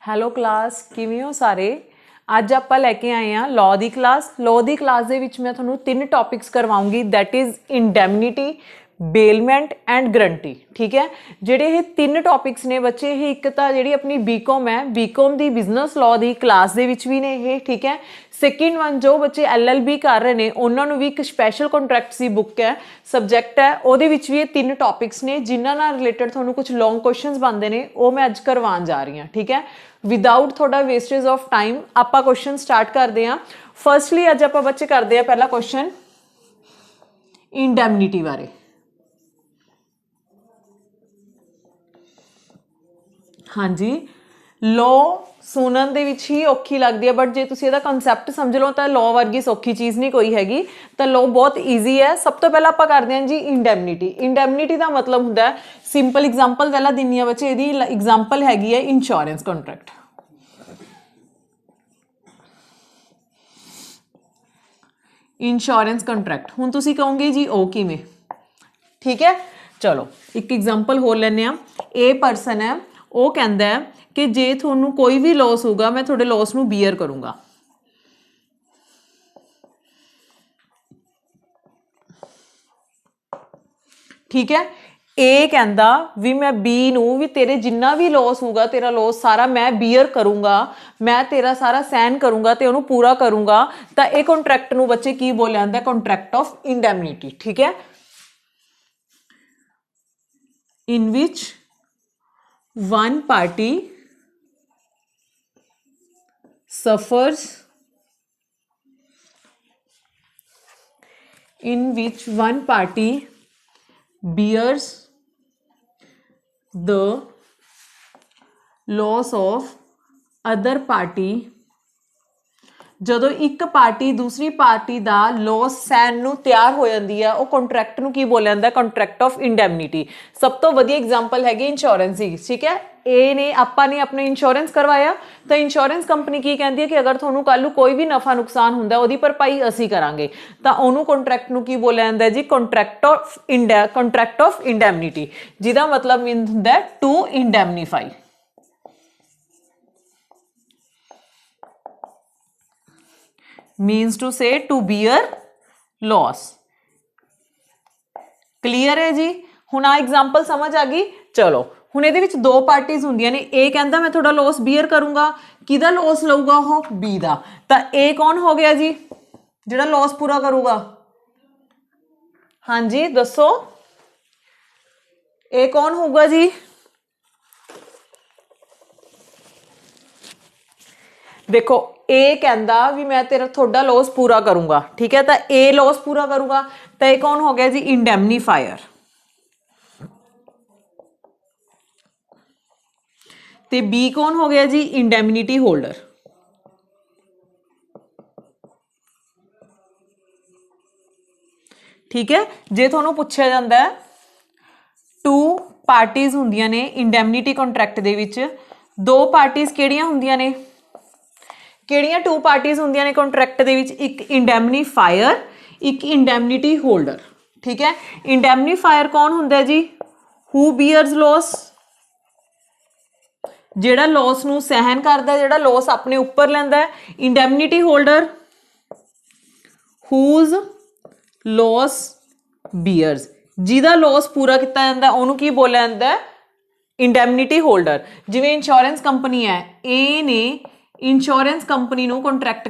Hello class, ਕਿਵੇਂ ਹੋ ਸਾਰੇ? ਅੱਜ ਆਪਾਂ ਲੈ ਕੇ ਆਏ ਹਾਂ ਲਾਅ ਦੀ ਕਲਾਸ ਦੇ ਵਿੱਚ ਮੈਂ ਤੁਹਾਨੂੰ 3 ਟੌਪਿਕਸ ਕਰਵਾਉਂਗੀ, that is indemnity, bailment and guarantee. ठीक है, ਜਿਹੜੇ ਇਹ 3 ਟੌਪਿਕਸ ਨੇ ਬੱਚੇ, ਇਹ ਇੱਕ ਤਾਂ ਜਿਹੜੀ ਆਪਣੀ ਬੀਕਾਮ ਹੈ, ਬੀਕਾਮ ਦੀ ਬਿਜ਼ਨਸ ਲਾਅ ਦੀ ਕਲਾਸ ਦੇ ਵਿੱਚ ਵੀ ਨੇ ਇਹ। ਠੀਕ ਹੈ, ਸੈਕਿੰਡ ਵਨ ਜੋ ਬੱਚੇ LLB ਕਰ ਰਹੇ ਨੇ ਉਹਨਾਂ ਨੂੰ ਵੀ ਇੱਕ ਸਪੈਸ਼ਲ ਕੰਟਰੈਕਟਸ ਦੀ ਬੁੱਕ ਹੈ, ਸਬਜੈਕਟ ਹੈ, ਉਹਦੇ ਵਿੱਚ ਵੀ ਇਹ 3 ਟੌਪਿਕਸ ਨੇ ਜਿਨ੍ਹਾਂ ਨਾਲ ਰਿਲੇਟਡ ਤੁਹਾਨੂੰ ਕੁਝ ਲੌਂਗ ਕੁਐਸਚਨਸ ਬਣਦੇ ਨੇ, ਉਹ ਮੈਂ ਅੱਜ ਕਰਵਾਉਣ ਜਾ ਰਹੀ ਹਾਂ। ਠੀਕ ਹੈ, ਵਿਦਾਊਟ ਤੁਹਾਡਾ ਵੇਸਟੇਜ ਆਫ ਟਾਈਮ ਆਪਾਂ ਕੁਐਸਚਨ ਸਟਾਰਟ ਕਰਦੇ ਹਾਂ। ਫਰਸਟਲੀ ਅੱਜ ਆਪਾਂ ਬੱਚੇ ਕਰਦੇ ਹਾਂ ਪਹਿਲਾ ਕੁਐਸਚਨ ਇੰਡੈਮਨਿਟੀ ਬਾਰੇ। हाँ जी, लॉ सुनन दे विच ही औखी लगती है, बट जे तुसीं इहदा कंसैप्ट समझ लो तो लॉ वर्गी सौखी चीज़ नहीं कोई हैगी। तो लॉ बहुत ईजी है। सब तो पहला आपां करदे हां जी इंडैमनिटी। इंडैमनिटी का मतलब हुंदा है, सिंपल एग्जाम्पल पहला दिन्नी आ बच्चे, इहदी एग्जाम्पल हैगी है इंश्योरेंस कंट्रैक्ट। इंश्योरेंस कंट्रैक्ट हुण तुसीं कहोगे जी ओ किवें? ठीक है, चलो एक एग्जाम्पल होर लैंदे हां। ए परसन है, वो कहता है कि जे थोनू कोई भी लॉस होगा मैं थोड़े लॉस नू बीयर करूँगा। ठीक है, ए कहता भी मैं बी नू भी तेरे जिन्ना भी लॉस होगा, तेरा लॉस सारा मैं बीयर करूँगा, मैं तेरा सारा सहन करूँगा ते उन्होंने पूरा करूँगा। तो ये कॉन्ट्रैक्ट नू बच्चे की बोलिया जाता है? Contract of indemnity. ठीक है, इन विच one party suffers, in which one party bears the loss of other party। ਜਦੋਂ ਇੱਕ ਪਾਰਟੀ ਦੂਸਰੀ ਪਾਰਟੀ ਦਾ ਲੋਸ ਸਹਿਣ ਨੂੰ ਤਿਆਰ ਹੋ ਜਾਂਦੀ ਹੈ, ਉਹ ਕੰਟਰੈਕਟ ਨੂੰ ਕੀ ਬੋਲਿਆ ਜਾਂਦਾ? Contract of indemnity. ਸਭ ਤੋਂ ਵਧੀਆ ਐਗਜ਼ਾਮਪਲ ਹੈਗੀ ਇੰਸ਼ੋਰੈਂਸ ਦੀ। ਠੀਕ ਹੈ, ਇਹ ਨੇ ਆਪਾਂ ਨੇ ਆਪਣੇ ਇੰਸ਼ੋਰੈਂਸ ਕਰਵਾਇਆ ਤਾਂ ਇੰਸ਼ੋਰੈਂਸ ਕੰਪਨੀ ਕੀ ਕਹਿੰਦੀ ਹੈ ਕਿ ਅਗਰ ਤੁਹਾਨੂੰ ਕੱਲ੍ਹ ਨੂੰ ਕੋਈ ਵੀ ਨਫਾ ਨੁਕਸਾਨ ਹੁੰਦਾ ਉਹਦੀ ਭਰਪਾਈ ਅਸੀਂ ਕਰਾਂਗੇ। ਤਾਂ ਉਹਨੂੰ ਕੰਟਰੈਕਟ ਨੂੰ ਕੀ ਬੋਲਿਆ ਜਾਂਦਾ ਜੀ? ਕੰਟਰੈਕਟ ਆਫ ਇੰਡੈਮਨਿਟੀ, ਜਿਹਦਾ ਮਤਲਬ ਮੀਨ ਹੁੰਦਾ ਟੂ ਇੰਡੈਮਨੀਫਾਈ। मीन्स टू से टू बियर लॉस। क्लीयर है जी? हुण आ एग्जाम्पल समझ आ गई। चलो हुण इहदे विच 2 पार्टीज हुंदियां ने, ए कहंदा मैं थोड़ा लॉस बीयर करूंगा, किहदा लॉस लऊगा? ओह बी दा। तां ए कौन हो गया जी जिहड़ा लॉस पूरा करूगा? हाँ जी दसो, ए कौन होगा जी? देखो ए कहता भी मैं तेरा थोड़ा लॉस पूरा करूंगा। ठीक है, तो ए लॉस पूरा करूंगा, तो ये कौन हो गया जी? इंडैमनीफायर। ते बी कौन हो गया जी? Indemnity holder. ठीक है, जे थोनों पूछा जाता है 2 पार्टीज हुंदियां ने इंडैमनिटी कॉन्ट्रैक्ट दे विच, 2 पार्टीज किहड़ियां हुंदियां ने? ਕਿਹੜੀਆਂ 2 ਪਾਰਟੀਜ਼ ਹੁੰਦੀਆਂ ਨੇ ਕੰਟਰੈਕਟ ਦੇ ਵਿੱਚ? ਇੱਕ ਇੰਡੈਮਨੀਫਾਇਰ, ਇੱਕ ਇੰਡੈਮਨਿਟੀ ਹੋਲਡਰ। ਠੀਕ ਹੈ, ਇੰਡੈਮਨੀਫਾਇਰ ਕੌਣ ਹੁੰਦਾ ਜੀ? ਹੂ ਬੀਅਰਸ ਲੋਸ, ਜਿਹੜਾ ਲੋਸ ਨੂੰ ਸਹਿਨ ਕਰਦਾ, ਜਿਹੜਾ ਲੋਸ ਆਪਣੇ ਉੱਪਰ ਲੈਂਦਾ। ਇੰਡੈਮਨਿਟੀ ਹੋਲਡਰ ਹੂਜ਼ ਲੋਸ ਬੀਅਰਸ, ਜਿਹਦਾ ਲੋਸ ਪੂਰਾ ਕੀਤਾ ਜਾਂਦਾ ਉਹਨੂੰ ਕੀ ਬੋਲਿਆ ਜਾਂਦਾ? ਇੰਡੈਮਨਿਟੀ ਹੋਲਡਰ। ਜਿਵੇਂ ਇੰਸ਼ੋਰੈਂਸ ਕੰਪਨੀ ਹੈ, ਇਹ ਨੇ इंश्योरेंस कंपनी नू कॉन्ट्रैक्ट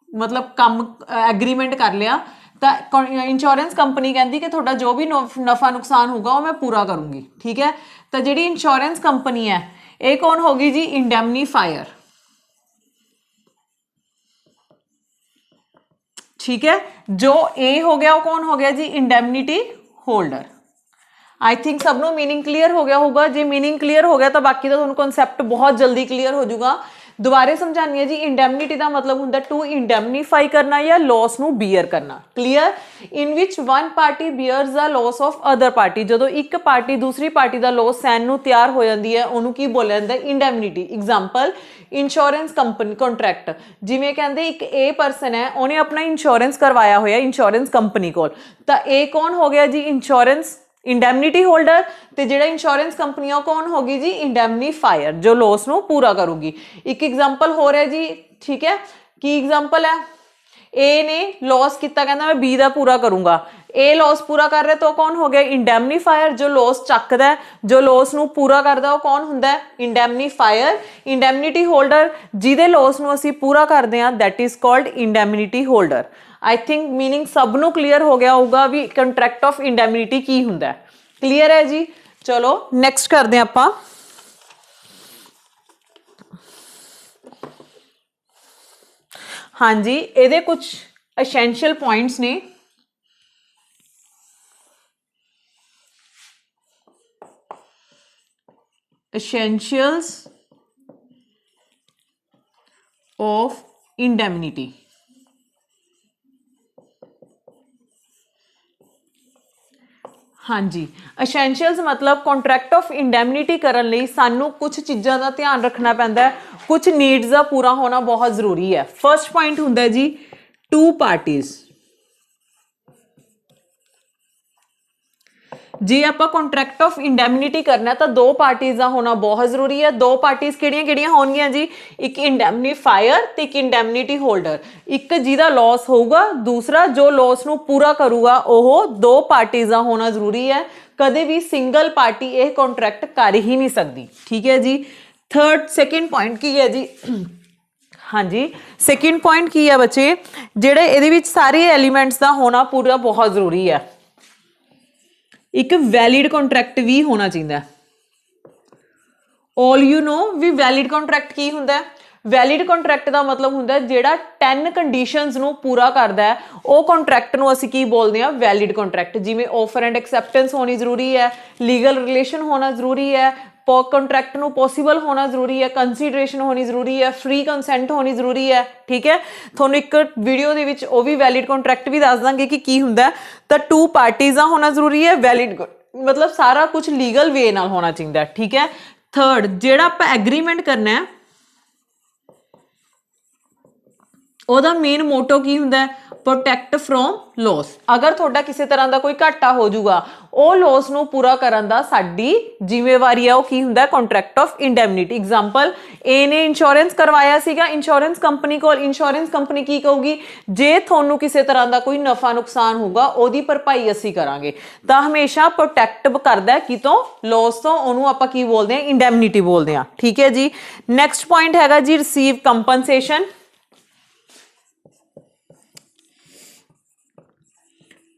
मतलब काम एग्रीमेंट कर लिया, तो इंश्योरेंस कंपनी कहती कि थोड़ा जो भी नफा नुकसान होगा वो मैं पूरा करूँगी। ठीक है, तो जी इंश्योरेंस कंपनी है ये कौन होगी जी? इंडैमनीफायर। ठीक है, जो ए हो गया वो कौन हो गया जी? Indemnity holder. आई थिंक सबनों मीनिंग क्लीयर हो गया होगा। जे मीनिंग क्लीयर हो गया तो बाकी तो तुहानूं कॉन्सैप्ट बहुत जल्दी क्लीयर हो जाऊगा। दोबारे समझानी है जी, इंडैमनिटी का मतलब होंगे टू इंडैमनीफाई करना या लॉस नू बीयर करना। Clear? In which one party bears the loss of other party. जो एक पार्टी दूसरी पार्टी का लॉस सहन नू तैयार हो जाती है उन्होंने की बोलिया जाता है? इंडैमनिटी। एग्जाम्पल इंश्योरेंस कंपनी कॉन्ट्रैक्ट, जिमें कहते एक ए परसन है उन्हें अपना इंश्योरेंस करवाया हुआ इंश्योरेंस कंपनी को, तो ए कौन हो गया जी? इंश्योरेंस इंडैमनिटी होल्डर ते जिहड़ा इंश्योरेंस कंपनी है कौन होगी जी इंडैमनीफायर जो लॉस नूं पूरा करूगी। एक एग्जाम्पल हो रहा जी ठीक है की एग्जाम्पल है ए ने लॉस किया कहना मैं बी का पूरा करूंगा ए लॉस पूरा कर रहा तो कौन हो गया इंडैमनीफायर जो लॉस चकदा जो लॉस नूं पूरा करदा कौन हुंदा इंडैमनीफायर। इंडैमनिटी होल्डर जिहदे लॉस नूं असीं पूरा करदे हां that is called indemnity holder. I think meaning सब नूं क्लीयर हो गया होगा भी कंट्रैक्ट ऑफ इंडैमनिटी की हुंदा क्लीयर है जी। चलो नैक्सट करते हैं आपां हाँ जी ये कुछ एसेंशियल पॉइंट्स ने एसेंशियल्स ऑफ इंडैमनिटी। हाँ जी एसेंशियल्स मतलब कॉन्ट्रैक्ट ऑफ इंडैमनिटी करने लई सानू कुछ चीज़ों का ध्यान रखना पैंदा है कुछ नीड्स का पूरा होना बहुत जरूरी है। फर्स्ट पॉइंट हुंदा है जी टू पार्टीज। जे आप कॉन्ट्रैक्ट ऑफ इंडैमनिटी करना तो दो पार्टीज का होना बहुत जरूरी है। दो पार्टीज किहड़ियां होणगियां जी एक इंडैमनीफायर ते एक इंडैमनिटी होल्डर। एक जिहदा लॉस होगा दूसरा जो लॉस नूं पूरा करूगा ओह दो पार्टीज का होना जरूरी है। कदे भी सिंगल पार्टी यह कॉन्ट्रैक्ट कर ही नहीं सकती ठीक है जी। थर्ड सेकेंड पॉइंट की है जी हाँ जी सेकेंड पॉइंट की है बच्चे जिहड़े इहदे विच सारे एलीमेंट्स का होना पूरा बहुत जरूरी है। एक वैलिड कॉन्ट्रैक्ट भी होना चाहिए। ऑल यू नो भी वैलिड कॉन्ट्रैक्ट की हुंदा है। वैलिड कॉन्ट्रैक्ट का मतलब हुंदा है जिहड़ा 10 कंडीशनस नूं पूरा करदा है वो कॉन्ट्रैक्ट नूं असीं की बोलदे हां वैलिड कॉन्ट्रैक्ट। जिवें ऑफर एंड एक्सैप्टेंस होनी जरूरी है लीगल रिलेशन होना जरूरी है कॉन्ट्रैक्ट नूं पॉसीबल होना जरूरी है कंसीडरेशन होनी जरूरी है फ्री कंसेंट होनी जरूरी है ठीक है। तुहानूं एक वीडियो दे विच वो भी वैलिड कॉन्ट्रैक्ट भी दस दांगे कि की हुंदा है तो टू पार्टीज का होना जरूरी है वैलिड मतलब सारा कुछ लीगल वे नाल होना चाहिए ठीक है। थर्ड जिहड़ा आपां एग्रीमेंट करना है ਉਹਦਾ मेन मोटो की हुंदा है प्रोटैक्ट फ्रॉम लॉस। अगर थोड़ा किसी तरह का कोई घाटा हो जाऊगा वो लॉस नूं पूरा करन दा साडी जिम्मेवारी है वो की हुंदा है कॉन्ट्रैक्ट ऑफ इंडैमनिटी। एग्जाम्पल ए ने इंश्योरेंस करवाया सीगा इंश्योरेंस कंपनी को इंश्योरेंस कंपनी की कहूगी जे थोनू किसी तरह का कोई नफा नुकसान होगा ओदी भरपाई असीं करांगे तो हमेशा प्रोटैक्ट करदा है कितों लॉस तो उहनूं आपां की बोलदे हैं इंडैमनिटी बोलदे हैं ठीक है जी। नैक्सट पॉइंट हैगा जी receive compensation.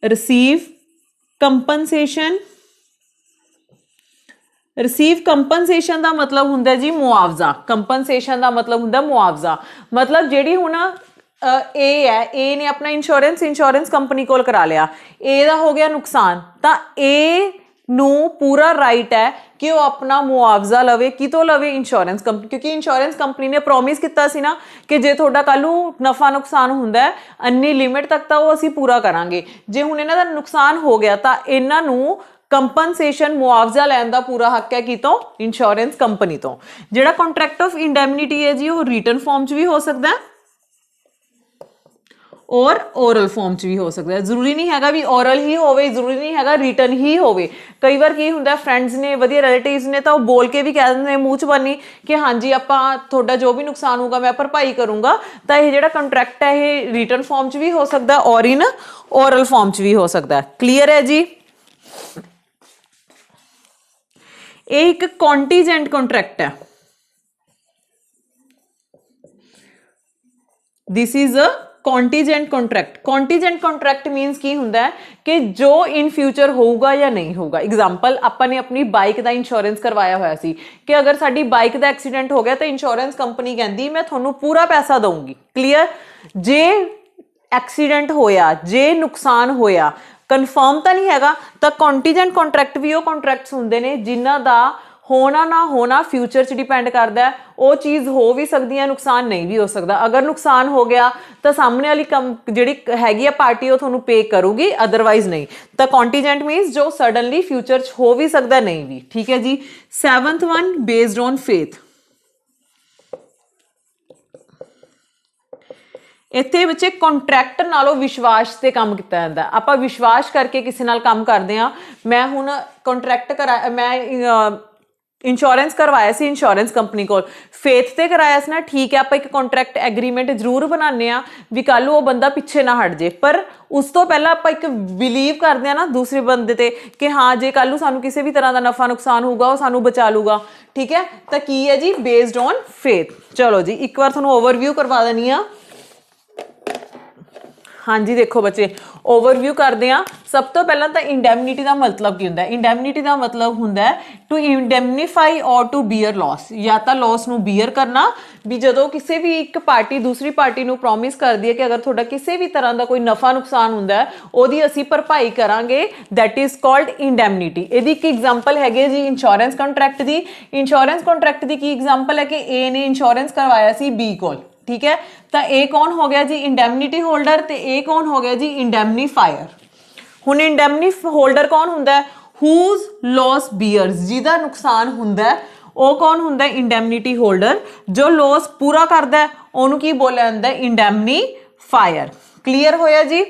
Receive compensation receive compensation का मतलब हुंदा जी मुआवजा। कंपनसेशन का मतलब हुंदा मुआवजा मतलब जिहड़ी हुण ए है ए ने अपना इंश्योरेंस कंपनी कोल करा लिया ए दा हो गया नुकसान तो ए नूं पूरा राइट है कि वो अपना मुआवजा लवे कितों लवे इंश्योरेंस कंपनी क्योंकि इंश्योरेंस कंपनी ने प्रॉमिस किया सी ना कि जे थोड़ा कल नफा नुकसान हुंदा है अन्नी लिमिट तक तो वो असीं पूरा करांगे। जे हुण इन्हां दा नुकसान हो गया तो इन्हां नूं कंपनसेशन मुआवजा लैण दा पूरा हक है कितों इंश्योरेंस कंपनी तो। जिहड़ा कॉन्ट्रैक्ट ऑफ इंडैमनिटी है जी वो रिटन फॉर्म च भी हो सकता है और ओरल फॉर्म च भी हो सकता है। जरूरी नहीं हैगा भी ओरल ही होवे जरूरी नहीं हैगा रिटन ही होवे। कई बार की हुंदा फ्रेंड्स ने वधिया रिलेटिव्स ने तो बोल के भी कह दिंदे मूँह च बनी कि हाँ जी आपां तुहाडा जो भी नुकसान होगा मैं भरपाई करूँगा तो यह जिहड़ा कंट्रैक्ट है ये रिटन फॉर्म च भी हो सकता है और इन ओरल फॉर्म च भी हो सकता है। क्लीयर है जी। ये एक कॉन्टीजेंट कॉन्ट्रैक्ट है this is a contingent contract मीनस की हुंदा है कि जो इन फ्यूचर होगा या नहीं होगा। एग्जाम्पल आपां ने अपनी बाइक का इंश्योरेंस करवाया होया सी कि अगर साडी बाइक का एक्सीडेंट हो गया तो इंश्योरेंस कंपनी कहती मैं थोनू पूरा पैसा दूंगी। क्लीयर जे एक्सीडेंट होया जे नुकसान होया कन्फर्म तो नहीं हैगा तो कॉन्टीजेंट कॉन्ट्रैक्ट भी वो कॉन्ट्रैक्ट्स हुंदे ने जिन्हां दा होना ना होना फ्यूचर च डिपेंड करता है। वो चीज़ हो भी सकती है नुकसान नहीं भी हो सकता। अगर नुकसान हो गया तो सामने वाली जिहड़ी हैगी है पार्टी वो थोनू पे करूगी अदरवाइज नहीं। तो कॉन्टीजेंट मीनस जो सडनली फ्यूचर च हो भी सकता नहीं भी ठीक है जी। 7th one based on faith. ਇੱਥੇ ਬੱਚੇ ਕੰਟਰੈਕਟ ਨਾਲੋਂ ਵਿਸ਼ਵਾਸ ਤੇ ਕੰਮ ਕੀਤਾ ਜਾਂਦਾ। ਆਪਾਂ ਵਿਸ਼ਵਾਸ ਕਰਕੇ ਕਿਸੇ ਨਾਲ ਕੰਮ ਕਰਦੇ ਆ। ਮੈਂ ਹੁਣ ਕੰਟਰੈਕਟ ਕਰਾ ਮੈਂ ਇੰਸ਼ੋਰੈਂਸ ਕਰਵਾਇਆ ਸੀ ਇੰਸ਼ੋਰੈਂਸ ਕੰਪਨੀ ਕੋਲ, ਫੇਥ ਤੇ ਕਰਾਇਆ ਸੀ ਨਾ, ਠੀਕ ਹੈ ਆਪਾਂ ਇੱਕ ਕੰਟਰੈਕਟ ਐਗਰੀਮੈਂਟ ਜ਼ਰੂਰ ਬਣਾਉਂਦੇ ਆ ਵੀ ਕੱਲ ਨੂੰ ਉਹ ਬੰਦਾ ਪਿੱਛੇ ਨਾ ਹਟ ਜੇ, ਪਰ ਉਸ ਤੋਂ ਪਹਿਲਾਂ ਆਪਾਂ ਇੱਕ ਬਿਲੀਵ ਕਰਦੇ ਆ ਨਾ ਦੂਸਰੇ ਬੰਦੇ ਤੇ ਕਿ ਹਾਂ ਜੇ ਕੱਲ ਨੂੰ ਸਾਨੂੰ ਕਿਸੇ ਵੀ ਤਰ੍ਹਾਂ ਦਾ ਨਫਾ ਨੁਕਸਾਨ ਹੋਊਗਾ ਉਹ ਸਾਨੂੰ ਬਚਾ ਲੂਗਾ। ਠੀਕ ਹੈ, ਤਾਂ ਕੀ ਹੈ ਜੀ, ਬੇਸਡ ਔਨ ਫੇਥ। ਚਲੋ ਜੀ ਇੱਕ ਵਾਰ ਤੁਹਾਨੂੰ ਓਵਰਵਿਊ ਕਰਵਾ ਦੇਣੀ ਆ। हाँ जी देखो बच्चे ओवरव्यू करते हैं। सब तो पहला तो इंडैमनिटी का मतलब की होंगे, इंडैमनिटी का मतलब होंगे टू इंडैमनीफाई और टू बीयर लॉस, या तो लॉस नू बीयर करना भी जो किसी भी एक पार्टी दूसरी पार्टी नू प्रॉमिस कर दी है कि अगर थोड़ा किसी भी तरह का कोई नफा नुकसान होंगे ओदी असी भरपाई करांगे, दैट इज कॉल्ड इंडैमनिटी। इहदी एक एग्जाम्पल है जी इंश्योरेंस कॉन्ट्रैक्ट की। इंश्योरेंस कॉन्ट्रैक्ट की एग्जाम्पल है कि ए ने इंश्योरेंस करवाया सी बी कोल, ठीक है, तो ए कौन हो गया जी इंडैमनिटी होल्डर, तो ए कौन हो गया जी इंडैमनीफायर। हुण इंडैमनी होल्डर कौन हुंदा है, हुज लॉस बीयर्स, जिहदा नुकसान हुंदा है वो कौन हुंदा है इंडैमनिटी होल्डर। जो लॉस पूरा करदा है उहनूं की बोलिया जांदा है इंडैमनीफायर। क्लीयर होया जी।